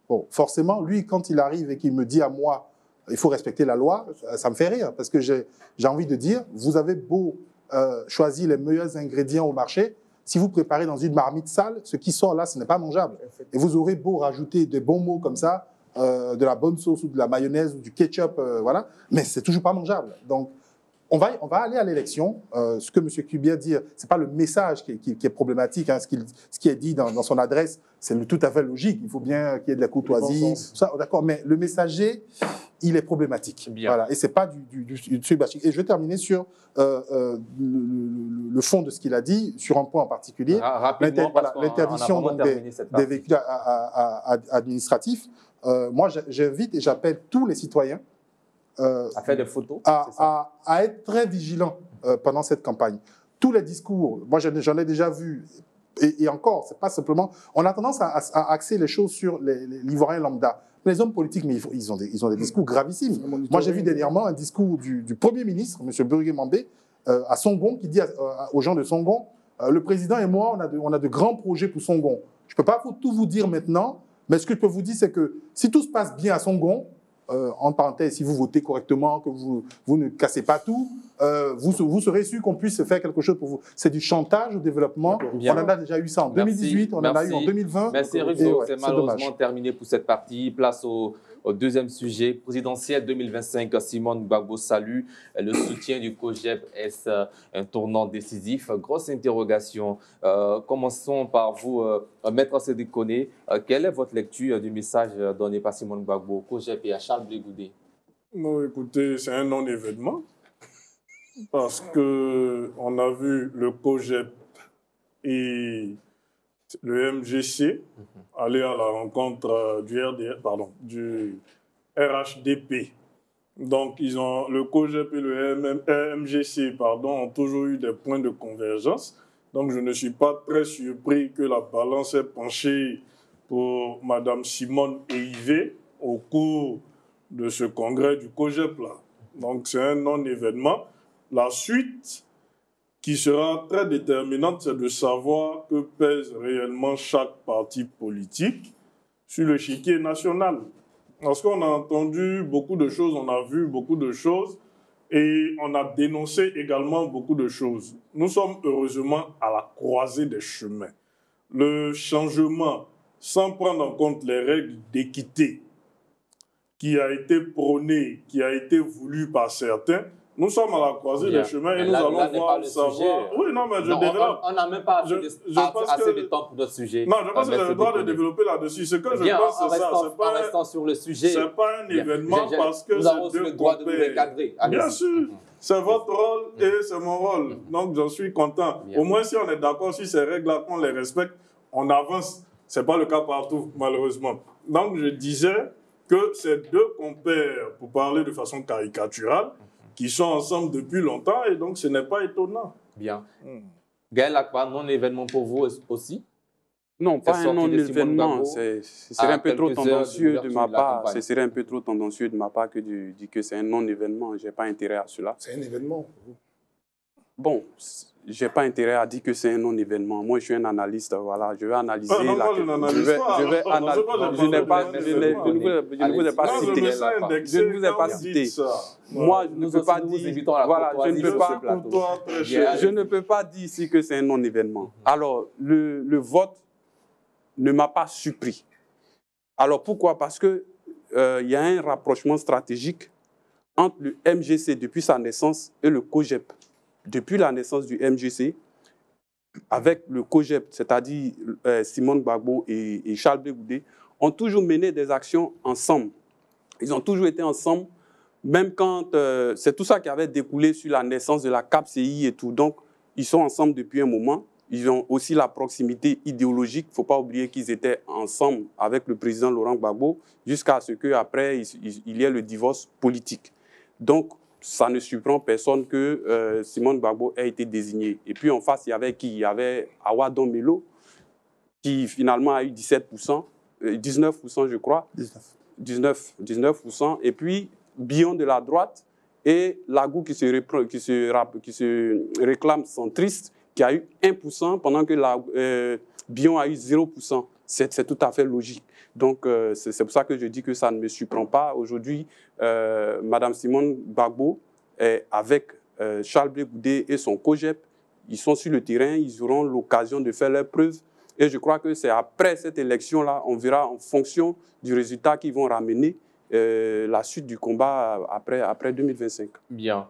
Bon, forcément, lui, quand il arrive et qu'il me dit à moi, il faut respecter la loi, ça me fait rire, parce que j'ai envie de dire, vous avez beau choisir les meilleurs ingrédients au marché, si vous préparez dans une marmite sale, ce qui sort là, ce n'est pas mangeable. Et vous aurez beau rajouter des bons mots comme ça, de la bonne sauce ou de la mayonnaise ou du ketchup, voilà, mais c'est toujours pas mangeable. Donc, on va aller à l'élection. Ce que M. Kubière dit, ce n'est pas le message qui est problématique. Hein. Ce qui est dit dans son adresse, c'est tout à fait logique. Il faut bien qu'il y ait de la courtoisie. D'accord, mais le messager, il est problématique. Bien. Voilà, et ce n'est pas du bashing. Et je vais terminer sur le fond de ce qu'il a dit, sur un point en particulier. L'interdiction des véhicules administratifs. Moi, j'invite et j'appelle tous les citoyens à faire des photos, à être très vigilants pendant cette campagne. Tous les discours, moi j'en ai déjà vu, et encore, c'est pas simplement... On a tendance à axer les choses sur l'Ivoirien lambda. Mais les hommes politiques, mais ils ont des discours gravissimes. Moi j'ai vu dernièrement un discours du Premier ministre, M. Burgué Mambé, à Songon, qui dit aux gens de Songon, le président et moi, on a de grands projets pour Songon. Je ne peux pas tout vous dire maintenant, mais ce que je peux vous dire, c'est que si tout se passe bien à Songon, en parenthèse, si vous votez correctement, que vous ne cassez pas tout, vous serez sûr qu'on puisse faire quelque chose pour vous. C'est du chantage au développement. Bien. On en a déjà eu ça en 2018, on en a eu en 2020. Merci Rico, c'est malheureusement terminé pour cette partie. Place au deuxième sujet, présidentiel 2025. Simone Gbagbo salue le soutien du COJEP. Est-ce un tournant décisif? Grosse interrogation. Commençons par vous, Maître Sédikoné. Quelle est votre lecture du message donné par Simone Gbagbo au COJEP et à Charles Blé Goudé? Non, écoutez, c'est un non-événement parce qu'on a vu le COJEP et le MGC aller à la rencontre du RHDP. Donc, le COJEP et le MGC ont toujours eu des points de convergence. Donc, je ne suis pas très surpris que la balance ait penché pour Mme Simone Eivé au cours de ce congrès du COJEP-là. Donc, c'est un non-événement. La suite qui sera très déterminante, c'est de savoir que pèse réellement chaque parti politique sur l'échiquier national. Parce qu'on a entendu beaucoup de choses, on a vu beaucoup de choses et on a dénoncé également beaucoup de choses. Nous sommes heureusement à la croisée des chemins. Le changement, sans prendre en compte les règles d'équité, qui a été prôné, qui a été voulu par certains, nous sommes à la croisée des chemins et nous allons voir, savoir... Oui, non, mais je développe. On n'a même pas assez de temps pour notre sujet. Non, je pense que j'ai le droit de développer là-dessus. Ce que je pense, c'est ça. En restant sur le sujet... C'est pas un événement parce que nous avons aussi le droit de nous recadrer. Bien sûr. C'est votre rôle et c'est mon rôle. Donc, j'en suis content. Au moins, si on est d'accord sur ces règles-là, qu'on les respecte, on avance. Ce n'est pas le cas partout, malheureusement. Donc, je disais que ces deux compères, pour parler de façon caricaturale, qui sont ensemble depuis longtemps, et donc ce n'est pas étonnant. Bien. Gaël Akpa, non-événement pour vous aussi? Non, pas un non-événement. Ce serait un peu trop tendancieux de ma part. Ce serait un peu trop tendancieux de ma part que de dire que c'est un non-événement. Je n'ai pas intérêt à cela. C'est un événement pour vous? Bon, je n'ai pas intérêt à dire que c'est un non-événement. Moi, je suis un analyste, voilà. Je vais analyser... je ne vous ai pas cité. Je ne vous ai pas cité. Moi, je ne peux pas dire... Voilà, je ne peux pas dire ici que c'est un non-événement. Alors, le vote ne m'a pas surpris. Alors, pourquoi? Parce qu'il y a un rapprochement stratégique entre le MGC depuis sa naissance et le COJEP. Depuis la naissance du MGC, avec le COJEP, c'est-à-dire Simone Gbagbo et Charles Blé Goudé, ont toujours mené des actions ensemble. Ils ont toujours été ensemble, même quand c'est tout ça qui avait découlé sur la naissance de la CAPCI et tout. Donc, ils sont ensemble depuis un moment. Ils ont aussi la proximité idéologique. Il ne faut pas oublier qu'ils étaient ensemble avec le président Laurent Gbagbo jusqu'à ce qu'après, il y ait le divorce politique. Donc, ça ne surprend personne que Simone Gbagbo ait été désignée. Et puis en face, il y avait qui? Il y avait Awa Dombelo, qui finalement a eu 19%, je crois. 19%. Et puis Bion de la droite et Lagou qui se réclame centriste, qui a eu 1%, pendant que Bion a eu 0%. C'est tout à fait logique. Donc, c'est pour ça que je dis que ça ne me surprend pas. Aujourd'hui, Mme Simone Gbagbo, avec Charles Blé Goudé et son COJEP, ils sont sur le terrain, ils auront l'occasion de faire leurs preuves. Et je crois que c'est après cette élection-là, on verra en fonction du résultat qu'ils vont ramener la suite du combat après 2025. Bien.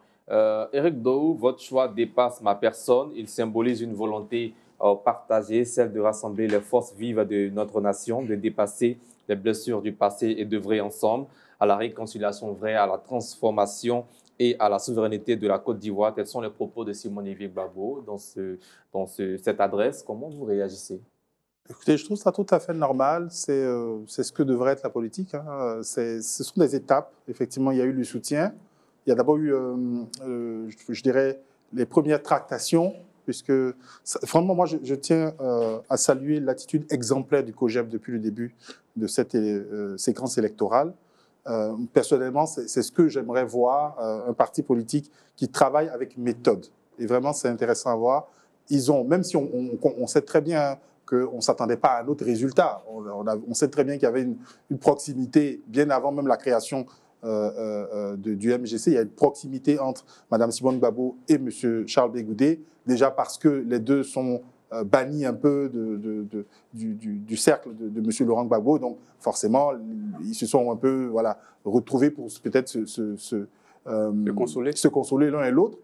Éric Dohou, votre choix dépasse ma personne. Il symbolise une volonté partagée, celle de rassembler les forces vives de notre nation, de dépasser les blessures du passé et d'œuvrer ensemble à la réconciliation vraie, à la transformation et à la souveraineté de la Côte d'Ivoire. Quels sont les propos de Simon-Olivier Gbagbo dans cette adresse? Comment vous réagissez? Écoutez, je trouve ça tout à fait normal. C'est ce que devrait être la politique. Hein. Ce sont des étapes. Effectivement, il y a eu le soutien. Il y a d'abord eu, je dirais, les premières tractations, puisque, franchement, moi, je tiens à saluer l'attitude exemplaire du COJEP depuis le début de cette séquence électorale. Personnellement, c'est ce que j'aimerais voir, un parti politique qui travaille avec méthode. Et vraiment, c'est intéressant à voir. Ils ont, même si on sait très bien qu'on ne s'attendait pas à un autre résultat, on sait très bien qu'il y avait une proximité, bien avant même la création du MGC, il y a une proximité entre Mme Simone Gbagbo et M. Charles Blé Goudé, déjà parce que les deux sont bannis un peu du cercle de M. Laurent Gbagbo, donc forcément, ils se sont un peu retrouvés pour peut-être se consoler l'un et l'autre.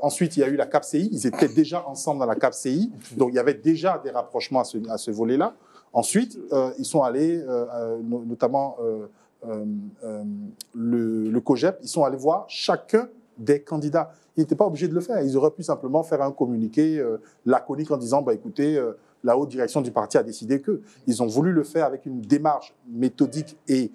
Ensuite, il y a eu la CAPCI, ils étaient déjà ensemble dans la CAPCI, donc il y avait déjà des rapprochements à ce volet-là. Ensuite, ils sont allés, notamment le COJEP, ils sont allés voir chacun des candidats. Ils n'étaient pas obligés de le faire. Ils auraient pu simplement faire un communiqué laconique en disant écoutez, la haute direction du parti a décidé que. Ils ont voulu le faire avec une démarche méthodique et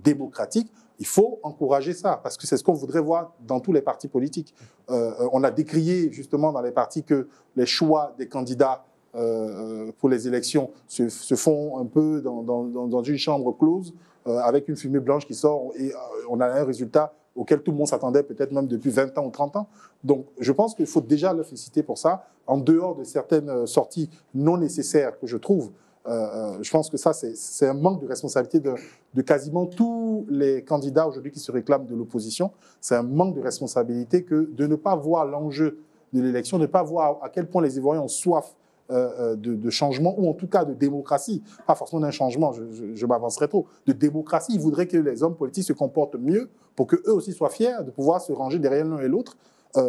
démocratique. Il faut encourager ça, parce que c'est ce qu'on voudrait voir dans tous les partis politiques. On a décrié justement dans les partis que les choix des candidats pour les élections se font un peu dans une chambre close, avec une fumée blanche qui sort, et on a un résultat auquel tout le monde s'attendait peut-être même depuis 20 ans ou 30 ans. Donc je pense qu'il faut déjà le féliciter pour ça, en dehors de certaines sorties non nécessaires que je trouve. Je pense que ça, c'est un manque de responsabilité de quasiment tous les candidats aujourd'hui qui se réclament de l'opposition. C'est un manque de responsabilité que de ne pas voir l'enjeu de l'élection, de ne pas voir à quel point les Ivoiriens ont soif de changement, ou en tout cas de démocratie, pas forcément d'un changement, je m'avancerai trop, de démocratie. Ils voudraient que les hommes politiques se comportent mieux pour qu'eux aussi soient fiers de pouvoir se ranger derrière l'un et l'autre.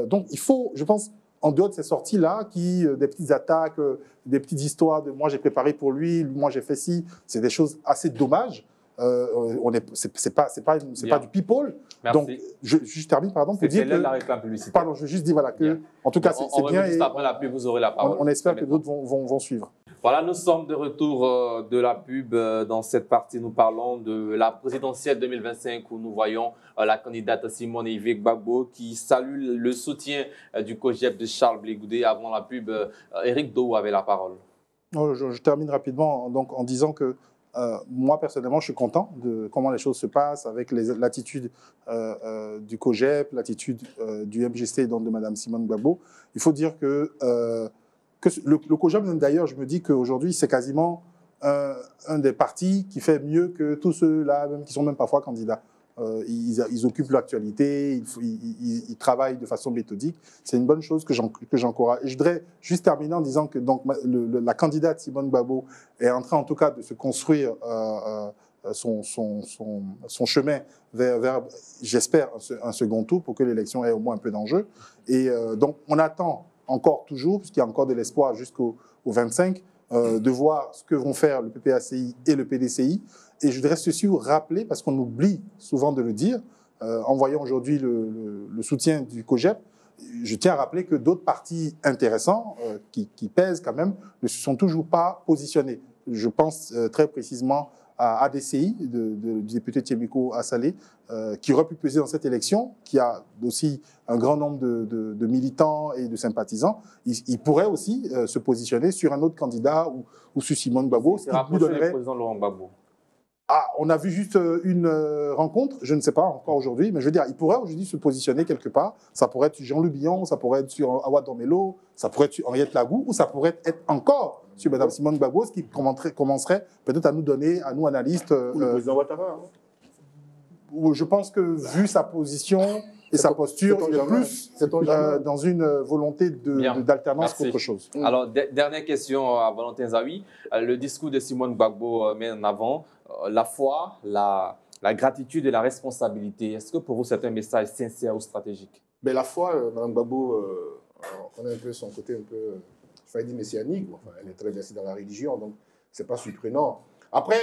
Donc il faut, je pense, en dehors de ces sorties-là, des petites attaques, des petites histoires de moi j'ai préparé pour lui, moi j'ai fait ci, c'est des choses assez dommages. C'est pas du people. Merci. Donc, je termine, pardon, pour dire que... C'est la réclame publicitaire. Pardon, je veux juste dire, voilà, que, en tout cas, c'est bien. Juste après la pub, vous aurez la parole. On espère que d'autres vont suivre. Voilà, nous sommes de retour de la pub. Dans cette partie, nous parlons de la présidentielle 2025 où nous voyons la candidate Simone Yvick Gbagbo qui salue le soutien du COJEP de Charles Blé Goudé. Avant la pub, Éric Doe avait la parole. Je termine rapidement donc, en disant que moi, personnellement, je suis content de comment les choses se passent avec l'attitude du COJEP, l'attitude du MGC, donc de Mme Simone Gbagbo. Il faut dire que le COJEP, d'ailleurs, je me dis qu'aujourd'hui, c'est quasiment un des partis qui fait mieux que tous ceux-là, même qui sont même parfois candidats. Ils occupent l'actualité, ils travaillent de façon méthodique. C'est une bonne chose que j'encourage. Et je voudrais juste terminer en disant que donc, la candidate Simone Gbagbo est en train, en tout cas, de se construire son chemin vers j'espère, un second tour pour que l'élection ait au moins un peu d'enjeu. Et donc, on attend encore toujours, puisqu'il y a encore de l'espoir jusqu'au 25, de voir ce que vont faire le PPACI et le PDCI. Et je voudrais ceci rappeler, parce qu'on oublie souvent de le dire, en voyant aujourd'hui le soutien du COJEP, je tiens à rappeler que d'autres partis intéressants, qui pèsent quand même, ne se sont toujours pas positionnés. Je pense très précisément à ADCI, du député Tiemiko Assalé, qui aurait pu peser dans cette élection, qui a aussi un grand nombre de militants et de sympathisants. Il pourrait aussi se positionner sur un autre candidat ou sur Simone Gbagbo. C'est rapproché du président Laurent Gbagbo. Ah, on a vu juste une rencontre, je ne sais pas encore aujourd'hui, mais je veux dire, il pourrait aujourd'hui se positionner quelque part. Ça pourrait être Jean-Loup Billon, ça pourrait être sur Awa Domelo, ça pourrait être sur Henriette Lagou, ou ça pourrait être encore sur Mme Simone Gbagbo, ce qui commencerait peut-être à nous donner, à nous analystes... Ou le président Ouattara. Je pense que, vu sa position et sa posture, il est plus dans une volonté d'alternance qu'autre chose. Alors, dernière question à Valentin Zawi. Le discours de Simone Gbagbo met en avant la foi, la gratitude et la responsabilité. Est-ce que pour vous, c'est un message sincère ou stratégique? Mais la foi, Mme Gbagbo, on connaît un peu son côté un peu, je vais dire messianique. Enfin, elle est très versée dans la religion, donc ce n'est pas surprenant. Après,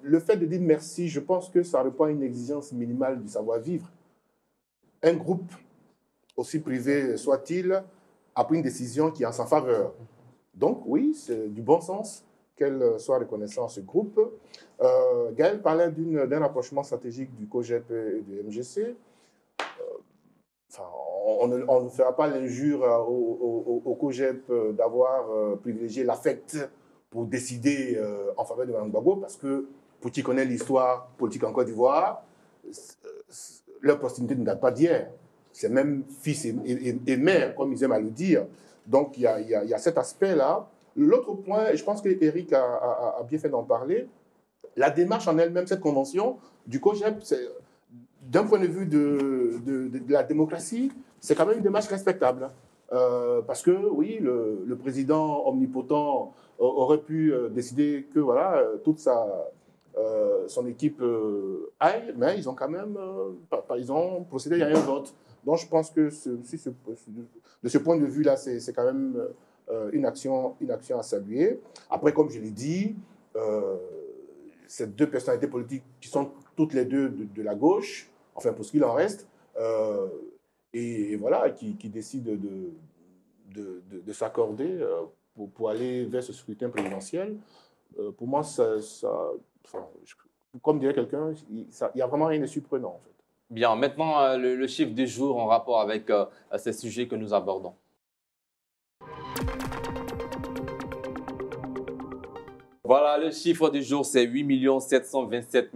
le fait de dire merci, je pense que ça répond à une exigence minimale du savoir-vivre. Un groupe, aussi privé soit-il, a pris une décision qui est en sa faveur. Donc oui, c'est du bon sens qu'elle soit reconnaissante à ce groupe. Gaël parlait d'un rapprochement stratégique du COJEP et du MGC. On ne fera pas l'injure au COJEP d'avoir privilégié l'affect pour décider en faveur de Mme Gbagbo, parce que, pour qui connaît l'histoire politique en Côte d'Ivoire, leur proximité ne date pas d'hier. C'est même fils et mère, comme ils aiment à le dire. Donc, il y a cet aspect-là. L'autre point, et je pense qu'Éric a bien fait d'en parler, la démarche en elle-même, cette convention du COJEP, d'un point de vue de la démocratie, c'est quand même une démarche respectable. Parce que, oui, le président omnipotent aurait pu décider que, voilà, toute son équipe aille, mais ils ont quand même ils ont procédé à un vote. Donc, je pense que de ce point de vue-là, c'est quand même une action à saluer. Après, comme je l'ai dit, ces deux personnalités politiques qui sont toutes les deux de la gauche, enfin pour ce qu'il en reste, et voilà, qui décident de s'accorder pour aller vers ce scrutin présidentiel. Pour moi, comme dirait quelqu'un, il n'y a vraiment rien de surprenant en fait. Bien, maintenant le chiffre du jour en rapport avec ces sujets que nous abordons. Voilà, le chiffre du jour, c'est 8 727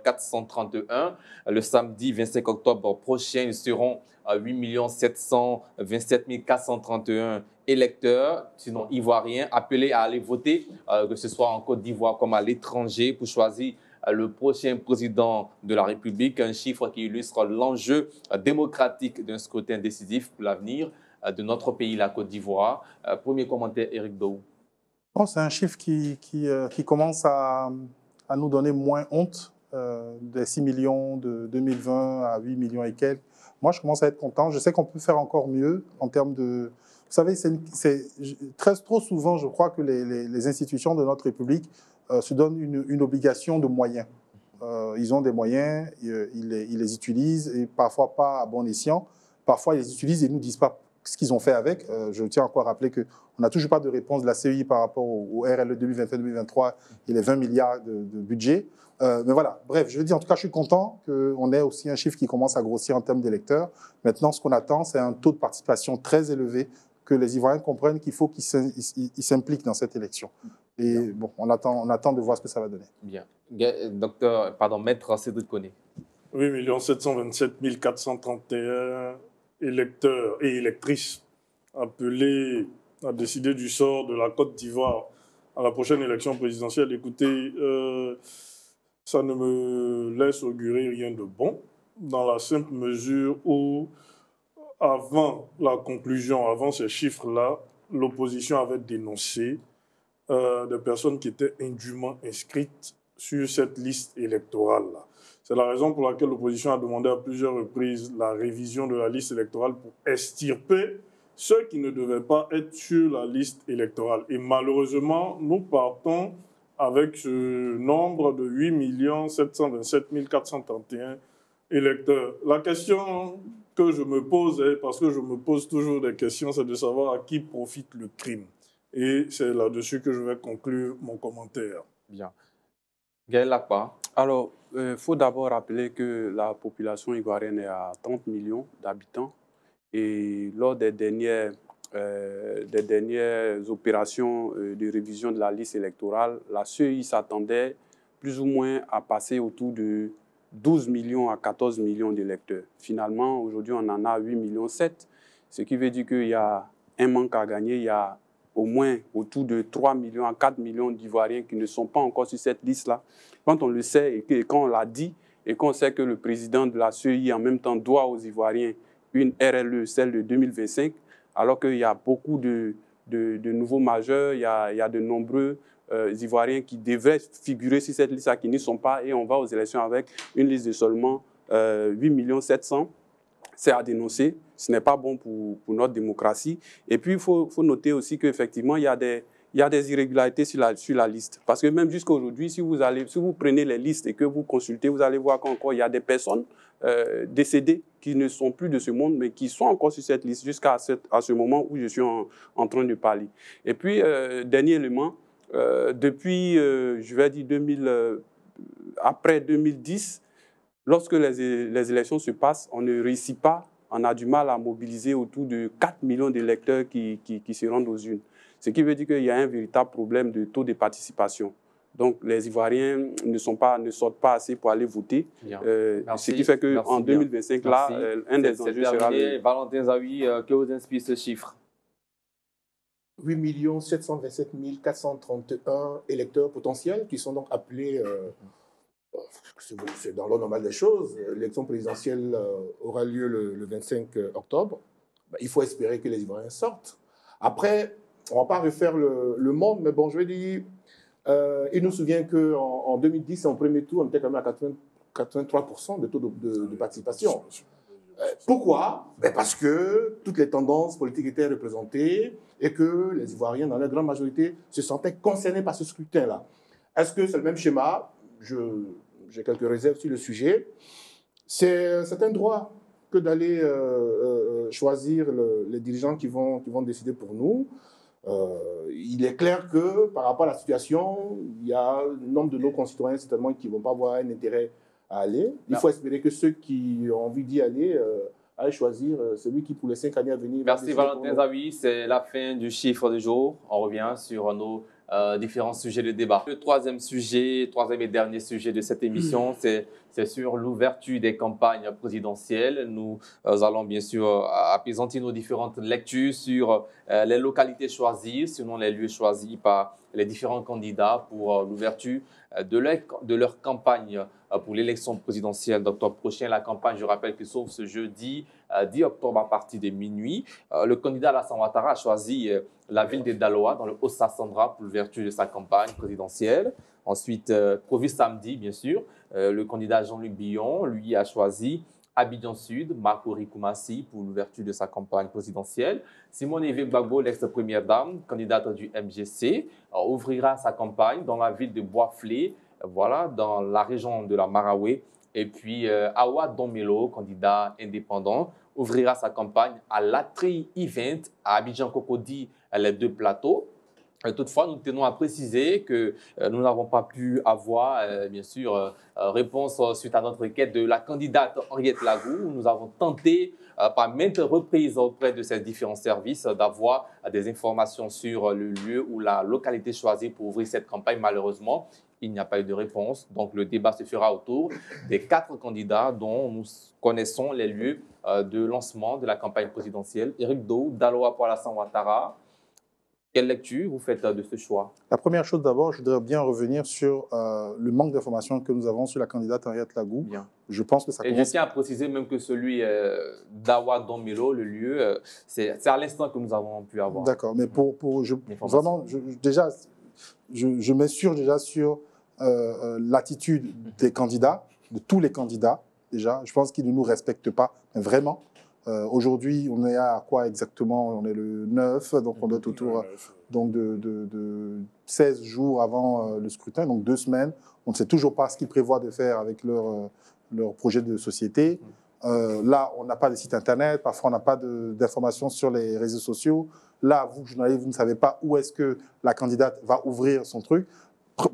431. Le samedi 25 octobre prochain, ils seront 8 727 431 électeurs, sinon ivoiriens, appelés à aller voter, que ce soit en Côte d'Ivoire comme à l'étranger, pour choisir le prochain président de la République. Un chiffre qui illustre l'enjeu démocratique d'un scrutin décisif pour l'avenir de notre pays, la Côte d'Ivoire. Premier commentaire, Éric Doe. Bon, c'est un chiffre qui commence à nous donner moins honte des 6 millions de 2020 à 8 millions et quelques. Moi, je commence à être content. Je sais qu'on peut faire encore mieux en termes de... Vous savez, trop souvent, je crois que les institutions de notre République se donnent une obligation de moyens. Ils ont des moyens, ils les utilisent, et parfois pas à bon escient. Parfois, ils les utilisent et ne nous disent pas ce qu'ils ont fait avec. Je tiens encore à rappeler qu'on n'a toujours pas de réponse de la CEI par rapport au RLE 2021-2023 et les 20 milliards de budget. Mais voilà, bref, je veux dire, en tout cas, je suis content qu'on ait aussi un chiffre qui commence à grossir en termes d'électeurs. Maintenant, ce qu'on attend, c'est un taux de participation très élevé, que les Ivoiriens comprennent qu'il faut qu'ils s'impliquent dans cette élection. Et bon, on attend de voir ce que ça va donner. Bien. Maître Cédric Koné. 8 727 431 électeurs et électrices appelés à décider du sort de la Côte d'Ivoire à la prochaine élection présidentielle. Écoutez, ça ne me laisse augurer rien de bon, dans la simple mesure où, avant la conclusion, avant ces chiffres-là, l'opposition avait dénoncé des personnes qui étaient indûment inscrites sur cette liste électorale-là. C'est la raison pour laquelle l'opposition a demandé à plusieurs reprises la révision de la liste électorale pour extirper ceux qui ne devaient pas être sur la liste électorale. Et malheureusement, nous partons avec ce nombre de 8 727 431 électeurs. La question que je me pose, parce que je me pose toujours des questions, c'est de savoir à qui profite le crime. Et c'est là-dessus que je vais conclure mon commentaire. Bien. Gaël Lakpa. Alors, il faut d'abord rappeler que la population ivoirienne est à 30 millions d'habitants. Et lors des dernières opérations de révision de la liste électorale, la CEI s'attendait plus ou moins à passer autour de 12 millions à 14 millions d'électeurs. Finalement, aujourd'hui, on en a 8,7 millions, ce qui veut dire qu'il y a un manque à gagner. Il y a au moins autour de 3 millions à 4 millions d'Ivoiriens qui ne sont pas encore sur cette liste-là. Quand on le sait et quand on l'a dit, et qu'on sait que le président de la CEI en même temps doit aux Ivoiriens une RLE, celle de 2025, alors qu'il y a beaucoup de nouveaux majeurs, il y a de nombreux Ivoiriens qui devraient figurer sur cette liste-là, qui n'y sont pas, et on va aux élections avec une liste de seulement 8 700 000. C'est à dénoncer, ce n'est pas bon pour notre démocratie. Et puis, il faut noter aussi qu'effectivement, il y a des irrégularités sur la liste. Parce que même jusqu'à aujourd'hui, si vous prenez les listes et que vous consultez, vous allez voir qu'encore il y a des personnes décédées qui ne sont plus de ce monde, mais qui sont encore sur cette liste jusqu'à ce moment où je suis en train de parler. Et puis, dernier élément, depuis, je vais dire, après 2010, lorsque les élections se passent, on ne réussit pas, on a du mal à mobiliser autour de 4 millions d'électeurs qui se rendent aux urnes. Ce qui veut dire qu'il y a un véritable problème de taux de participation. Donc, les Ivoiriens ne sortent pas assez pour aller voter. Ce qui fait qu'en 2025, là, un des enjeux sera... Valentin Zawi, que vous inspire ce chiffre? 8 727 431 électeurs potentiels qui sont donc appelés... c'est dans l'ordre normal des choses. L'élection présidentielle aura lieu le 25 octobre. Il faut espérer que les Ivoiriens sortent. Après, on ne va pas refaire le monde, mais bon, je vais dire, il nous souvient qu'en 2010, en premier tour, on était quand même à 83% de taux de participation. Pourquoi? Parce que toutes les tendances politiques étaient représentées et que les Ivoiriens, dans leur grande majorité, se sentaient concernés par ce scrutin-là. Est-ce que c'est le même schéma? J'ai quelques réserves sur le sujet. C'est un droit que d'aller choisir les dirigeants qui vont décider pour nous. Il est clair que par rapport à la situation, il y a un nombre de nos concitoyens certainement qui ne vont pas avoir un intérêt à aller. Il faut espérer que ceux qui ont envie d'y aller aillent choisir celui qui, pour les 5 années à venir... Merci Valentin Zawi, c'est la fin du chiffre du jour. On revient sur nos différents sujets de débat. Le troisième et dernier sujet de cette émission, c'est sur l'ouverture des campagnes présidentielles. Nous allons bien sûr apaisantir nos différentes lectures sur les localités choisies, selon les lieux choisis par les différents candidats pour l'ouverture de leur campagne pour l'élection présidentielle d'octobre prochain. La campagne, je rappelle que s'ouvre ce jeudi 10 octobre à partir de minuit. Le candidat Alassane Ouattara a choisi la ville de Daloa dans le Haut-Sassandra pour l'ouverture de sa campagne présidentielle. Ensuite, Provis samedi, bien sûr, le candidat Jean-Luc Billon, lui, a choisi Abidjan Sud, Makori Koumassi pour l'ouverture de sa campagne présidentielle. Simone Veil Gbagbo, l'ex-première dame, candidate du MGC, ouvrira sa campagne dans la ville de Bois-Flé, voilà, dans la région de la Maraoué. Et puis Awa Domelo, candidat indépendant, ouvrira sa campagne à l'Atri Event à Abidjan Cocody, les deux plateaux. Toutefois, nous tenons à préciser que nous n'avons pas pu avoir, bien sûr, réponse suite à notre requête de la candidate Henriette Lagou. Nous avons tenté par maintes reprises auprès de ces différents services d'avoir des informations sur le lieu ou la localité choisie pour ouvrir cette campagne. Malheureusement, il n'y a pas eu de réponse. Donc, le débat se fera autour des 4 candidats dont nous connaissons les lieux de lancement de la campagne présidentielle. Éric Doe, Daloa pour Alassane Ouattara. Quelle lecture vous faites de ce choix? La première chose d'abord, je voudrais bien revenir sur le manque d'informations que nous avons sur la candidate Henriette Lagou. Bien. Je pense que ça commence... Et je tiens à préciser même que celui d'Awa Domelo, le lieu, c'est à l'instant que nous avons pu avoir. D'accord, mais vraiment, je m'assure déjà sur l'attitude des candidats, de tous les candidats déjà. Je pense qu'ils ne nous respectent pas, mais vraiment. Aujourd'hui, on est à quoi exactement? On est le 9, donc on doit être autour donc de 16 jours avant le scrutin, donc 2 semaines. On ne sait toujours pas ce qu'ils prévoient de faire avec leur projet de société. Là, on n'a pas de site internet, parfois on n'a pas d'informations sur les réseaux sociaux. Là, vous, journalistes, vous ne savez pas où est-ce que la candidate va ouvrir son truc.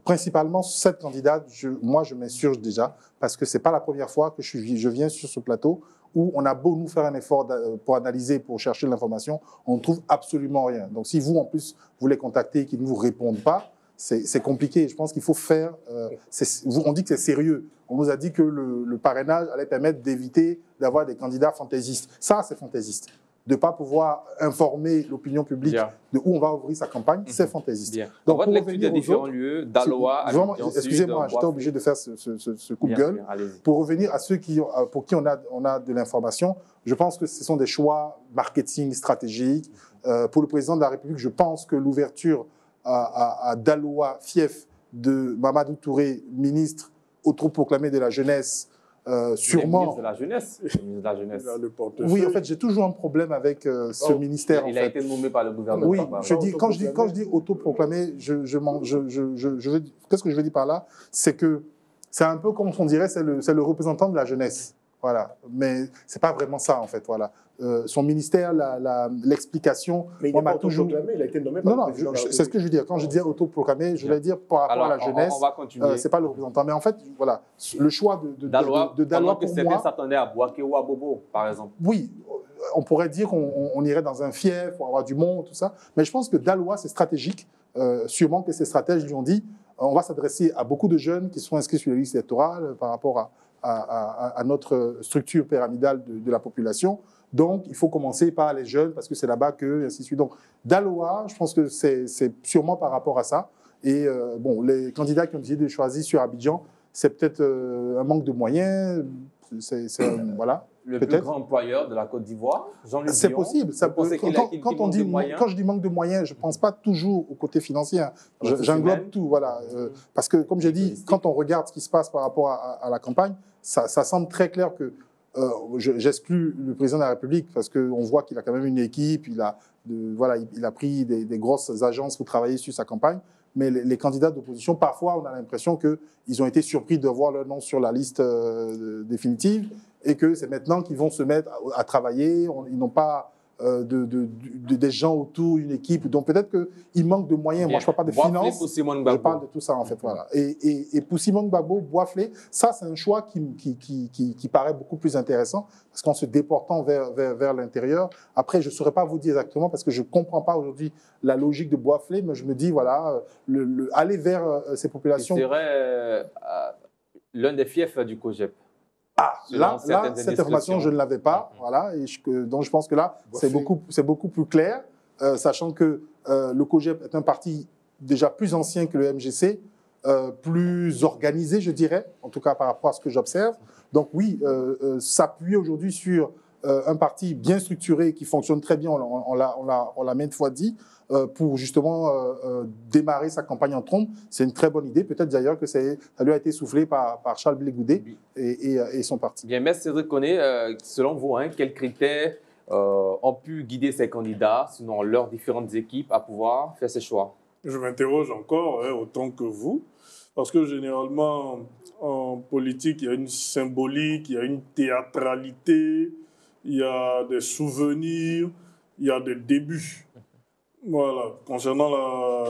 Principalement, cette candidate, moi, je m'insurge déjà, parce que ce n'est pas la première fois que je viens sur ce plateau où on a beau nous faire un effort pour analyser, pour chercher l'information, on ne trouve absolument rien. Donc, si vous, en plus, vous les contactez et qu'ils ne vous répondent pas, c'est compliqué. Je pense qu'il faut faire... on dit que c'est sérieux. On nous a dit que le parrainage allait permettre d'éviter d'avoir des candidats fantaisistes. Ça, c'est fantaisiste. De ne pas pouvoir informer l'opinion publique de où on va ouvrir sa campagne, c'est fantaisiste. Bien. Donc, pour revenir aux différents lieux, Daloa, excusez-moi, j'étais obligé de faire ce coup de gueule. Pour revenir à ceux pour qui on a de l'information, je pense que ce sont des choix marketing stratégiques. Pour le président de la République, je pense que l'ouverture à Daloa, fief de Mamadou Touré, ministre autoproclamé de la jeunesse, sûrement. Ministre de la jeunesse. Ministre de la jeunesse. Oui, en fait, j'ai toujours un problème avec ce ministère. Il a été nommé par le gouvernement. Oui, quand je dis autoproclamé, qu'est-ce que je veux dire par là? C'est que c'est un peu comme on dirait, c'est le représentant de la jeunesse. Voilà. Mais c'est pas vraiment ça, en fait. Voilà. Son ministère, l'explication. Mais il n'est pas autoproclamé, il a été nommé par le président. Non, c'est ce que je veux dire. Quand je dis autoproclamé, je voulais dire par rapport à la jeunesse. On va continuer. C'est pas le représentant. Mais en fait, voilà, le choix de Daloa pour certains moi. s'attendaient à Bouaké ou à Bobo, par exemple. Oui, on pourrait dire qu'on irait dans un fief pour avoir du monde, tout ça. Mais je pense que Daloa, c'est stratégique. Sûrement que ces stratèges lui ont dit on va s'adresser à beaucoup de jeunes qui sont inscrits sur les listes électorales par rapport à notre structure pyramidale de la population. Donc, il faut commencer par les jeunes parce que c'est là-bas que, ainsi de suite. Donc, Daloa, je pense que c'est sûrement par rapport à ça. Et bon, les candidats qui ont décidé de choisir sur Abidjan, c'est peut-être un manque de moyens. Voilà. Le plus grand employeur de la Côte d'Ivoire, Jean-Luc Billon. C'est possible. Quand je dis manque de moyens, je ne pense pas toujours au côté financier. J'englobe tout. Voilà. Parce que, comme j'ai dit, quand on regarde ce qui se passe par rapport à la campagne, ça semble très clair que j'exclus le président de la République parce qu'on voit qu'il a quand même une équipe, il a pris des grosses agences pour travailler sur sa campagne. Mais les candidats d'opposition, parfois, on a l'impression qu'ils ont été surpris de voir leur nom sur la liste définitive et que c'est maintenant qu'ils vont se mettre à travailler. Ils n'ont pas des gens autour, une équipe. Donc peut-être qu'il manque de moyens. Moi, je ne parle pas de finances. Je parle de tout ça, en fait. Voilà. Et pour Simone Gbagbo, Bois-Flé, ça, c'est un choix qui paraît beaucoup plus intéressant parce qu'en se déportant vers l'intérieur. Après, je ne saurais pas vous dire exactement parce que je ne comprends pas aujourd'hui la logique de Bois-Flé, mais je me dis, voilà, aller vers ces populations. Ce serait l'un des fiefs du COGEP. Là, cette information, je ne l'avais pas. Voilà, donc je pense que là, c'est beaucoup plus clair, sachant que le COGEP est un parti déjà plus ancien que le MGC, plus organisé, je dirais, en tout cas par rapport à ce que j'observe. Donc oui, s'appuyer aujourd'hui sur un parti bien structuré qui fonctionne très bien, on l'a maintes fois dit, pour justement démarrer sa campagne en trombe, c'est une très bonne idée. Peut-être d'ailleurs que ça lui a été soufflé par Charles Blé Goudé et son parti. Bien, merci Cédric Koné. Selon vous, quels critères ont pu guider ces candidats, sinon leurs différentes équipes, à pouvoir faire ces choix? Je m'interroge encore, autant que vous, parce que généralement, en politique, il y a une symbolique, il y a une théâtralité, il y a des souvenirs, il y a des débuts. Voilà. Concernant la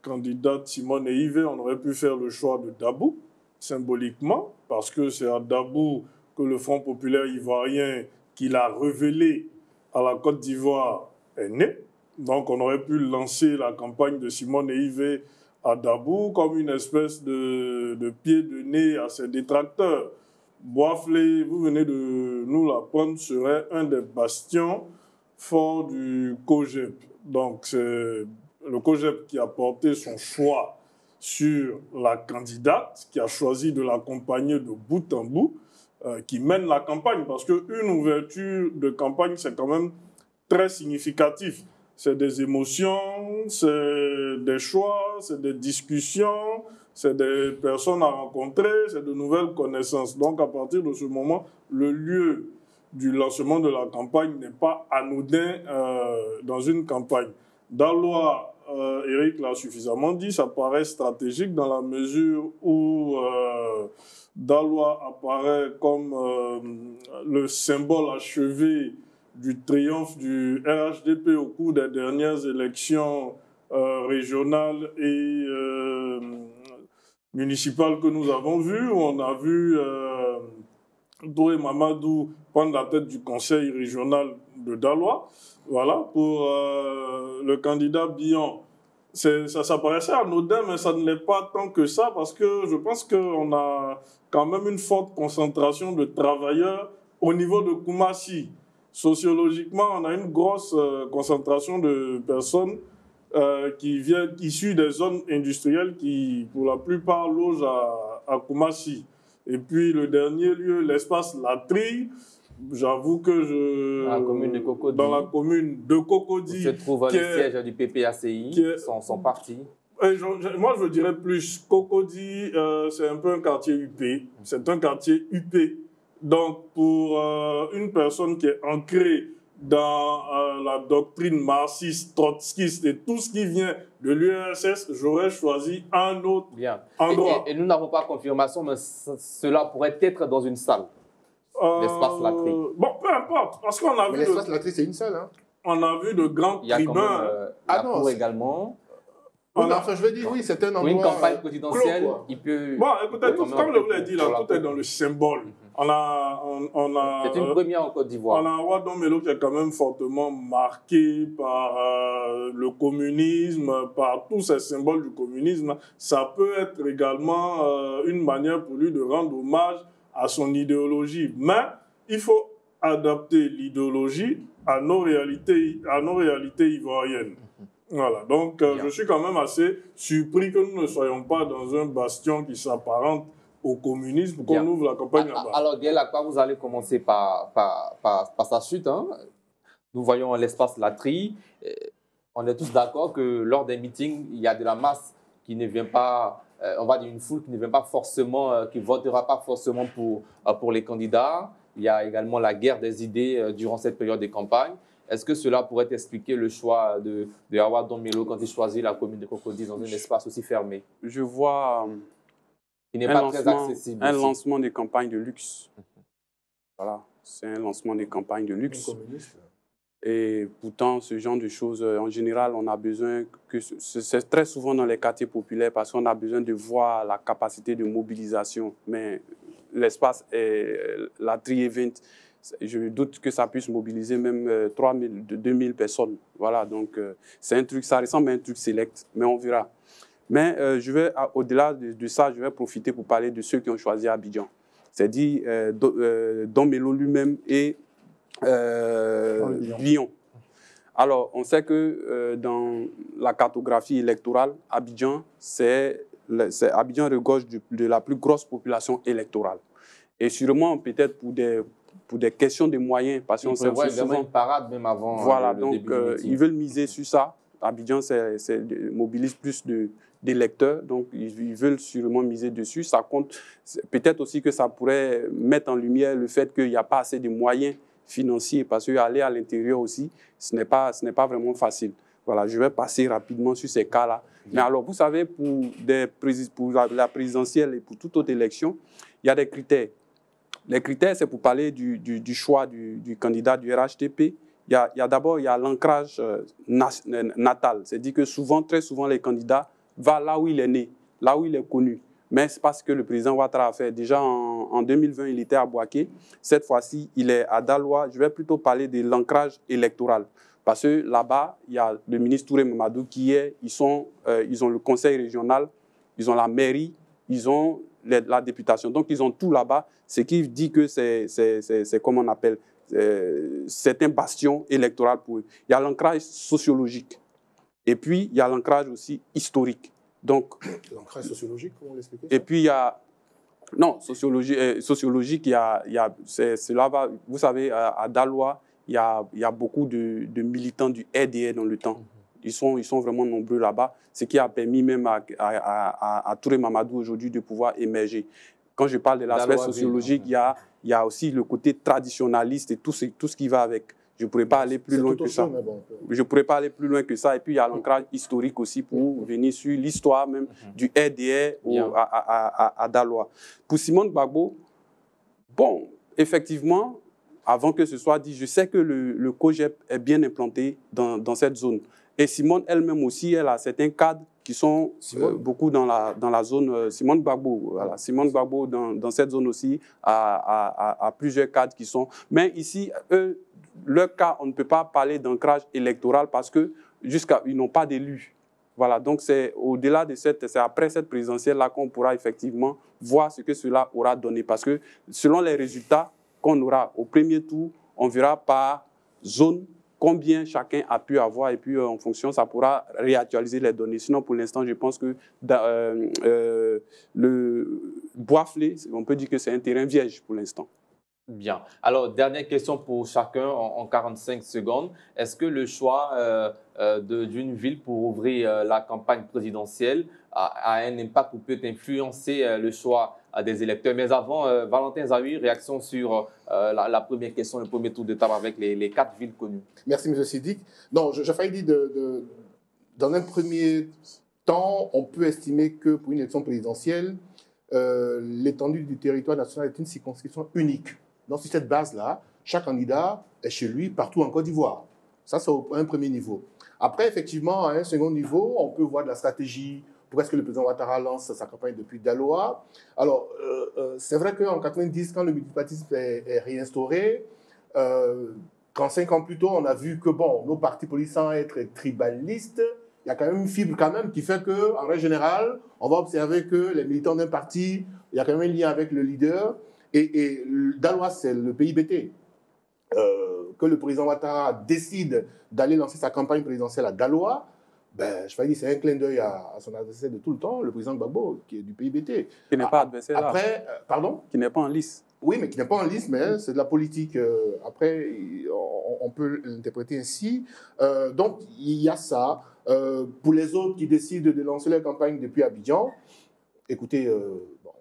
candidate Simone Eyivé, on aurait pu faire le choix de Dabou, symboliquement, parce que c'est à Dabou que le Front populaire ivoirien, qu'il a révélé à la Côte d'Ivoire, est né. Donc on aurait pu lancer la campagne de Simone Eyivé à Dabou comme une espèce de pied de nez à ses détracteurs. Boiflé, vous venez de nous l'apprendre, serait un des bastions forts du COGEP. Donc c'est le COGEP qui a porté son choix sur la candidate, qui a choisi de l'accompagner de bout en bout, qui mène la campagne. Parce qu'une ouverture de campagne, c'est quand même très significatif. C'est des émotions, c'est des choix, c'est des discussions, c'est des personnes à rencontrer, c'est de nouvelles connaissances. Donc, à partir de ce moment, le lieu du lancement de la campagne n'est pas anodin dans une campagne. Daloa, Eric l'a suffisamment dit, ça paraît stratégique dans la mesure où Daloa apparaît comme le symbole achevé du triomphe du RHDP au cours des dernières élections régionales et municipales que nous avons vues. On a vu Doué Mamadou prendre la tête du conseil régional de Daloa. Voilà, pour le candidat Bion. Ça paraissait anodin, mais ça ne l'est pas tant que ça, parce que je pense qu'on a quand même une forte concentration de travailleurs au niveau de Koumassi. Sociologiquement, on a une grosse concentration de personnes qui viennent issues des zones industrielles qui, pour la plupart, logent à Koumassi. Et puis, le dernier lieu, l'espace Latrie, j'avoue que Dans la commune de Cocody. Dans la commune de Cocody. Où se trouve le siège du PPACI, son parti. Moi, je dirais plus, Cocody, c'est un peu un quartier UP. C'est un quartier UP. Donc, pour une personne qui est ancrée dans la doctrine marxiste, trotskiste et tout ce qui vient de l'URSS, j'aurais choisi un autre endroit. Et nous n'avons pas confirmation, mais cela pourrait être dans une salle. L'espace Latrie. Bon, peu importe, parce qu'on a vu... l'espace Latrie, c'est une salle, hein? On a vu de grands tribuns. Il y a quand même cour également. Enfin, je veux dire, oui, c'est un endroit... Une campagne présidentielle, il peut... Bon, écoutez, comme je vous l'ai dit, là, tout est dans le symbole. C'est une première en Côte d'Ivoire. On a un roi Domelo qui est quand même fortement marqué par le communisme, par tous ces symboles du communisme. Ça peut être également une manière pour lui de rendre hommage à son idéologie. Mais il faut adapter l'idéologie à nos réalités ivoiriennes. Voilà, donc je suis quand même assez surpris que nous ne soyons pas dans un bastion qui s'apparente au communisme pour qu'on ouvre la campagne là-bas. Alors, Gaël Akpa, vous allez commencer par sa chute. Nous voyons l'espace Latrie. On est tous d'accord que lors des meetings, il y a de la masse qui ne vient pas, on va dire une foule qui ne vient pas forcément, qui ne votera pas forcément pour les candidats. Il y a également la guerre des idées durant cette période de campagne. Est-ce que cela pourrait expliquer le choix de Awa Domelo quand il choisit la commune de Cocody dans un espace aussi fermé? Je vois il n'est pas très accessible un lancement de campagne de luxe. Voilà, c'est un lancement de campagne de luxe. Et pourtant, ce genre de choses, en général, on a besoin que c'est très souvent dans les quartiers populaires parce qu'on a besoin de voir la capacité de mobilisation. Mais l'espace Latrie Event, je doute que ça puisse mobiliser même 2000 personnes. Voilà, donc c'est un truc, ça ressemble à un truc select, mais on verra. Mais je vais, au-delà de ça, je vais profiter pour parler de ceux qui ont choisi Abidjan. C'est-à-dire Domelo lui-même et Lyon. Alors, on sait que dans la cartographie électorale, Abidjan regorge de la plus grosse population électorale. Et sûrement, peut-être pour des questions de moyens, parce qu'on sait souvent une parade même avant. Voilà, le donc début du meeting. ils veulent miser sur ça. Abidjan mobilise plus d'électeurs, donc ils veulent sûrement miser dessus. Ça compte. Peut-être aussi que ça pourrait mettre en lumière le fait qu'il n'y a pas assez de moyens financiers, parce qu'aller à l'intérieur aussi, ce n'est pas vraiment facile. Voilà, je vais passer rapidement sur ces cas-là. Mais alors, vous savez, pour la présidentielle et pour toute autre élection, il y a des critères. Les critères, c'est pour parler du choix du candidat du RHDP. D'abord, il y a l'ancrage natal. C'est-à-dire que très souvent, les candidats vont là où il est né, là où il est connu. Mais c'est parce que le président Ouattara a fait. Déjà en 2020, il était à Bouaké. Cette fois-ci, il est à Daloa. Je vais plutôt parler de l'ancrage électoral. Parce que là-bas, il y a le ministre Touré Mamadou qui est. Ils ont le conseil régional, ils ont la mairie, ils ont la députation. Donc, ils ont tout là-bas. Ce qui dit que c'est comment on appelle, c'est un bastion électoral pour eux. Il y a l'ancrage sociologique. Et puis, il y a l'ancrage aussi historique. Donc, l'ancrage sociologique, comment l'expliquer? Et puis, il y a... Non, sociologique, cela va... Vous savez, à Daloa, il y a beaucoup de militants du RDR dans le temps. Ils sont vraiment nombreux là-bas, ce qui a permis même à Touré Mamadou aujourd'hui de pouvoir émerger. Quand je parle de l'aspect sociologique, il y a aussi le côté traditionnaliste et tout ce qui va avec. Je ne pourrais pas aller plus loin que ça. Je ne pourrais pas aller plus loin que ça. Et puis, il y a l'ancrage historique aussi pour venir sur l'histoire même du RDR à Daloa. Pour Simone Gbagbo, bon, effectivement, avant que ce soit dit, je sais que le COGEP est bien implanté dans cette zone. Et Simone elle-même aussi, elle a certains cadres qui sont beaucoup dans la zone. Simone Gbagbo, voilà. Simone Gbagbo, dans cette zone aussi, a plusieurs cadres qui sont... Mais ici, eux, leur cas, on ne peut pas parler d'ancrage électoral parce que ils n'ont pas d'élus. Voilà, donc c'est au-delà de c'est après cette présidentielle-là qu'on pourra effectivement voir ce que cela aura donné. Parce que selon les résultats qu'on aura au premier tour, on verra par zone combien chacun a pu avoir et puis en fonction, ça pourra réactualiser les données. Sinon, pour l'instant, je pense que le Bois-Flé, on peut dire que c'est un terrain vierge pour l'instant. Bien. Alors, dernière question pour chacun en 45 secondes. Est-ce que le choix d'une ville pour ouvrir la campagne présidentielle a un impact ou peut influencer le choix des électeurs? Mais avant, Valentin Zawi, réaction sur la première question, le premier tour de table avec les 4 villes connues. Merci, M. Sidik. Non, j'ai failli dire, dans un premier temps, on peut estimer que pour une élection présidentielle, l'étendue du territoire national est une circonscription unique. Donc, sur cette base-là, chaque candidat est chez lui partout en Côte d'Ivoire. Ça, c'est un premier niveau. Après, effectivement, à un second niveau, on peut voir de la stratégie. Pourquoi est-ce que le président Ouattara lance sa campagne depuis Daloa? Alors, c'est vrai qu'en 1990, quand le multipartisme est réinstauré, 35 ans plus tôt, on a vu que, bon, nos partis politiques, sans être tribalistes, il y a quand même une fibre qui fait qu'en règle générale, on va observer que les militants d'un parti, il y a quand même un lien avec le leader. Et Daloa, c'est le PIBT. Que le président Ouattara décide d'aller lancer sa campagne présidentielle à Daloa, ben, je vais dire, c'est un clin d'œil à son adversaire de tout le temps, le président Gbagbo, qui est du PIBT. Qui n'est pas adversaire là. Après, pardon? Qui n'est pas en lice. Oui, mais qui n'est pas en lice, mais c'est de la politique. Après, on peut l'interpréter ainsi. Donc, il y a ça. Pour les autres qui décident de lancer leur campagne depuis Abidjan, écoutez,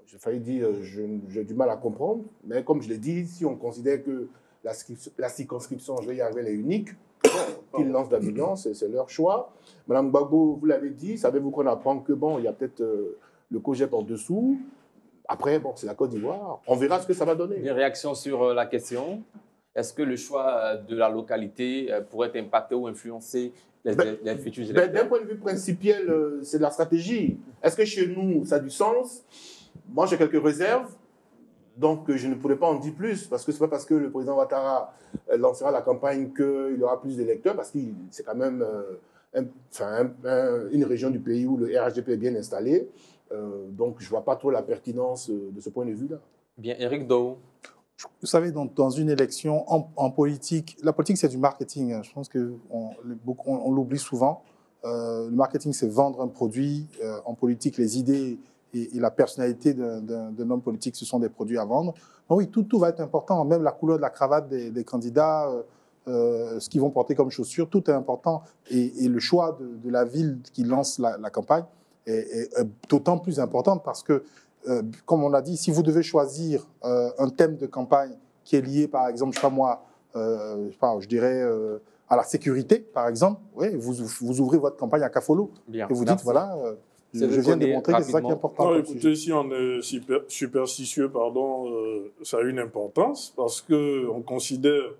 j'ai failli dire, j'ai du mal à comprendre, mais comme je l'ai dit, si on considère que la circonscription, je vais y arriver, elle est unique, qu'ils lancent d'Abidjan, c'est leur choix. Madame Gbagbo, vous l'avez dit, savez-vous qu'on apprend que, bon, il y a peut-être le COGEP en dessous. Après, bon, c'est la Côte d'Ivoire. On verra ce que ça va donner. Une réaction sur la question. Est-ce que le choix de la localité pourrait impacter ou influencer les futurs électeurs? D'un point de vue principiel, c'est de la stratégie. Est-ce que chez nous, ça a du sens? Moi, j'ai quelques réserves, donc je ne pourrais pas en dire plus, parce que ce n'est pas parce que le président Ouattara lancera la campagne qu'il y aura plus d'électeurs, parce que c'est quand même une région du pays où le RHDP est bien installé. Donc, je ne vois pas trop la pertinence de ce point de vue-là. Bien, Éric Dou. Vous savez, dans une élection, en politique, la politique, c'est du marketing. Hein. Je pense qu'on l'oublie souvent. Le marketing, c'est vendre un produit. En politique, les idées et la personnalité d'un homme politique, ce sont des produits à vendre. Donc oui, tout va être important. Même la couleur de la cravate des candidats, ce qu'ils vont porter comme chaussures, tout est important. Et le choix de la ville qui lance la campagne est d'autant plus important parce que comme on l'a dit, si vous devez choisir un thème de campagne qui est lié, par exemple, je sais pas moi, je dirais à la sécurité, par exemple, oui, vous ouvrez votre campagne à Kafolo et vous dites, voilà, je viens de démontrer que c'est ça qui est important. Non, écoutez, si on est superstitieux, ça a une importance parce qu'on considère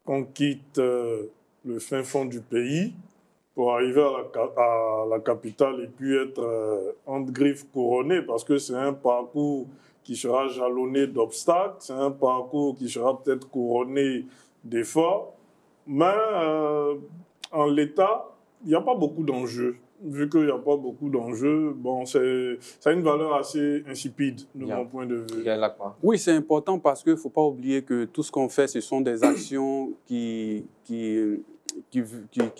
qu'on quitte le fin fond du pays pour arriver à la capitale et puis être entre griffes couronné, parce que c'est un parcours qui sera jalonné d'obstacles, c'est un parcours qui sera peut-être couronné d'efforts, mais en l'état, il n'y a pas beaucoup d'enjeux. Vu qu'il n'y a pas beaucoup d'enjeux, bon, ça a une valeur assez insipide de mon point de vue. Oui, c'est important parce qu'il ne faut pas oublier que tout ce qu'on fait, ce sont des actions qui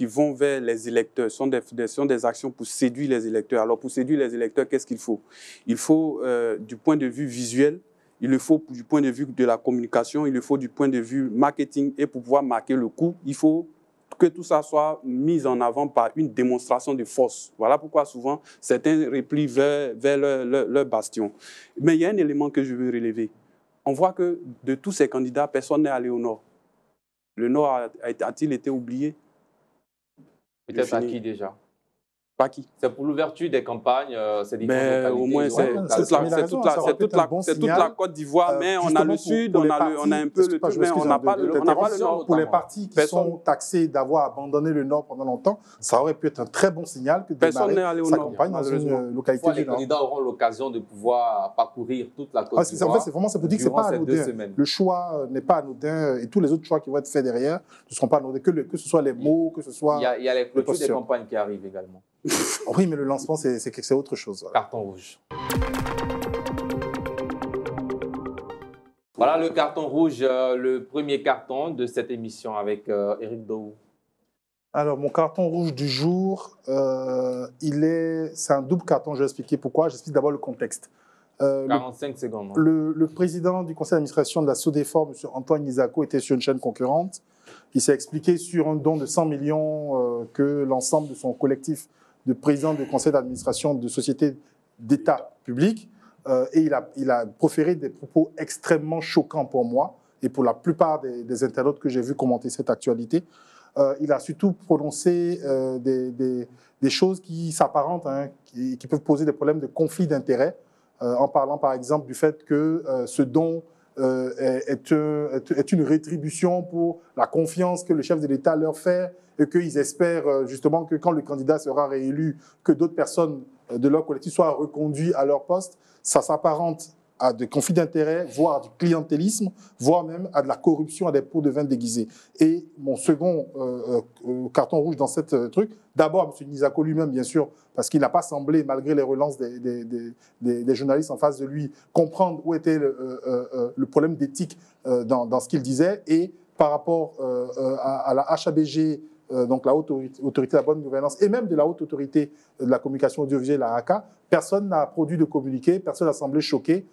vont vers les électeurs, sont des actions pour séduire les électeurs. Alors, pour séduire les électeurs, qu'est-ce qu'il faut? Il faut, du point de vue visuel, il le faut du point de vue de la communication, il le faut du point de vue marketing, et pour pouvoir marquer le coup, il faut que tout ça soit mis en avant par une démonstration de force. Voilà pourquoi souvent certains replient vers leur bastion. Mais il y a un élément que je veux relever. On voit que de tous ces candidats, personne n'est allé au Nord. Le Nord a-t-il été oublié? Peut-être à qui déjà? Pas qui? C'est pour l'ouverture des campagnes, c'est mais au moins, c'est toute la Côte d'Ivoire, mais on a le Sud, on a un peu le truc, mais on n'a pas le Nord. Pour les partis qui sont taxés d'avoir abandonné le Nord pendant longtemps, ça aurait pu être un très bon signal que de démarrer sa campagne dans une localité du Nord. Les candidats auront l'occasion de pouvoir parcourir toute la Côte d'Ivoire. En fait, c'est vraiment ça pour dire que ce n'est pas anodin. Le choix n'est pas anodin et tous les autres choix qui vont être faits derrière ne seront pas anodins, que ce soit les mots, que ce soit... Il y a les clôtures des campagnes qui arrivent également. Oui, mais le lancement, c'est autre chose. Voilà. Carton rouge. Voilà le carton rouge, le premier carton de cette émission avec Éric Dohou. Alors, mon carton rouge du jour, c'est un double carton. Je vais expliquer pourquoi. J'explique d'abord le contexte. 45 secondes. Le président du conseil d'administration de la Sodefort, M. Antoine Isako, était sur une chaîne concurrente. Il s'est expliqué sur un don de 100 millions que l'ensemble de son collectif de présidents de conseil d'administration de sociétés d'État public. Et il a proféré des propos extrêmement choquants pour moi et pour la plupart des internautes que j'ai vu commenter cette actualité. Il a surtout prononcé des choses qui s'apparentent, hein, qui peuvent poser des problèmes de conflit d'intérêts, en parlant par exemple du fait que ce don est une rétribution pour la confiance que le chef de l'État leur fait et qu'ils espèrent justement que quand le candidat sera réélu, que d'autres personnes de leur collectif soient reconduites à leur poste. Ça s'apparente à des conflits d'intérêts, voire à du clientélisme, voire même à de la corruption, à des pots de vin déguisés. Et mon second carton rouge dans cette truc, d'abord M. Isako lui-même, bien sûr, parce qu'il n'a pas semblé, malgré les relances des journalistes en face de lui, comprendre où était le problème d'éthique dans ce qu'il disait. Et par rapport à la HABG, donc la haute autorité de la bonne gouvernance, et même de la haute autorité de la communication audiovisuelle, la ACA, personne n'a produit de communiqué, personne n'a semblé choqué.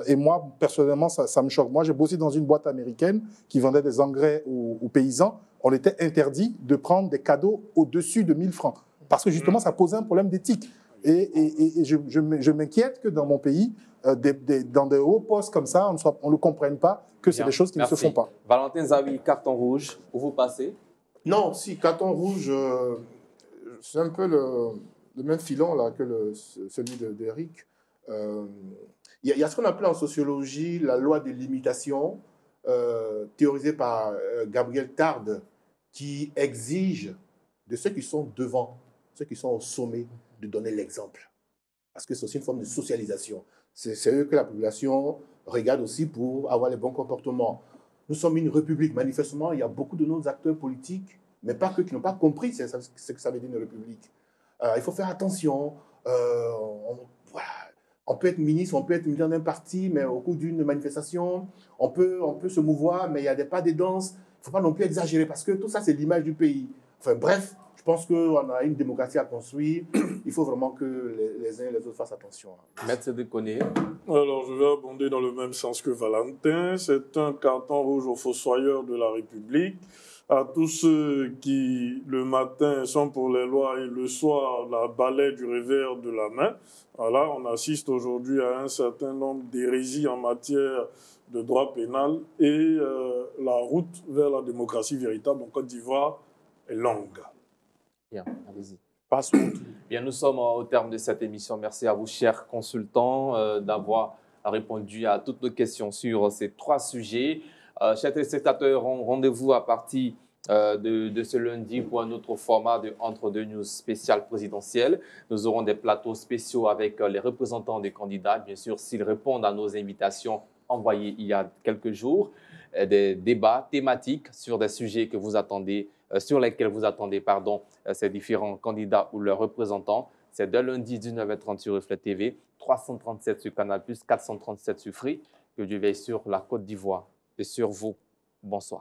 Et moi, personnellement, ça me choque. Moi, j'ai bossé dans une boîte américaine qui vendait des engrais aux paysans. On était interdit de prendre des cadeaux au-dessus de 1000 francs. Parce que justement, ça posait un problème d'éthique. Et je m'inquiète que dans mon pays, dans des hauts postes comme ça, on ne comprenne pas que c'est des choses qui ne se font pas. Valentin Zawi, carton rouge, où vous passez? Non, si, carton rouge, c'est un peu le même filon là, que celui d'Éric. Il y a ce qu'on appelle en sociologie la loi de l'imitation, théorisée par Gabriel Tarde, qui exige de ceux qui sont devant, ceux qui sont au sommet, de donner l'exemple. Parce que c'est aussi une forme de socialisation. C'est eux que la population regarde aussi pour avoir les bons comportements. Nous sommes une république. Manifestement, il y a beaucoup de nos acteurs politiques, mais pas que, qui n'ont pas compris ce que ça veut dire une république. Il faut faire attention. Voilà. On peut être ministre, on peut être militant d'un parti, mais au cours d'une manifestation, on peut se mouvoir, mais il y a des pas, des danses. Il ne faut pas non plus exagérer parce que tout ça, c'est l'image du pays. Enfin bref, je pense qu'on a une démocratie à construire. Il faut vraiment que les uns et les autres fassent attention. Maître de Koné. Alors, je vais abonder dans le même sens que Valentin. C'est un carton rouge aux fossoyeurs de la République, à tous ceux qui, le matin, sont pour les lois et le soir, la balaient du revers de la main. Voilà, on assiste aujourd'hui à un certain nombre d'hérésies en matière de droit pénal et la route vers la démocratie véritable en Côte d'Ivoire est longue. Bien, allez-y. Passons. Bien, nous sommes au terme de cette émission. Merci à vous, chers consultants, d'avoir répondu à toutes nos questions sur ces 3 sujets. Chers téléspectateurs, rendez-vous à partir de ce lundi pour un autre format de Entre deux news spécial présidentiel. Nous aurons des plateaux spéciaux avec les représentants des candidats, bien sûr, s'ils répondent à nos invitations envoyées il y a quelques jours. Des débats thématiques sur des sujets que vous attendez, sur lesquels vous attendez ces différents candidats ou leurs représentants. C'est dès lundi 19h30 sur Reflet TV, 337 sur Canal+, 437 sur Free. Que Dieu veille sur la Côte d'Ivoire et sur vous. Bonsoir.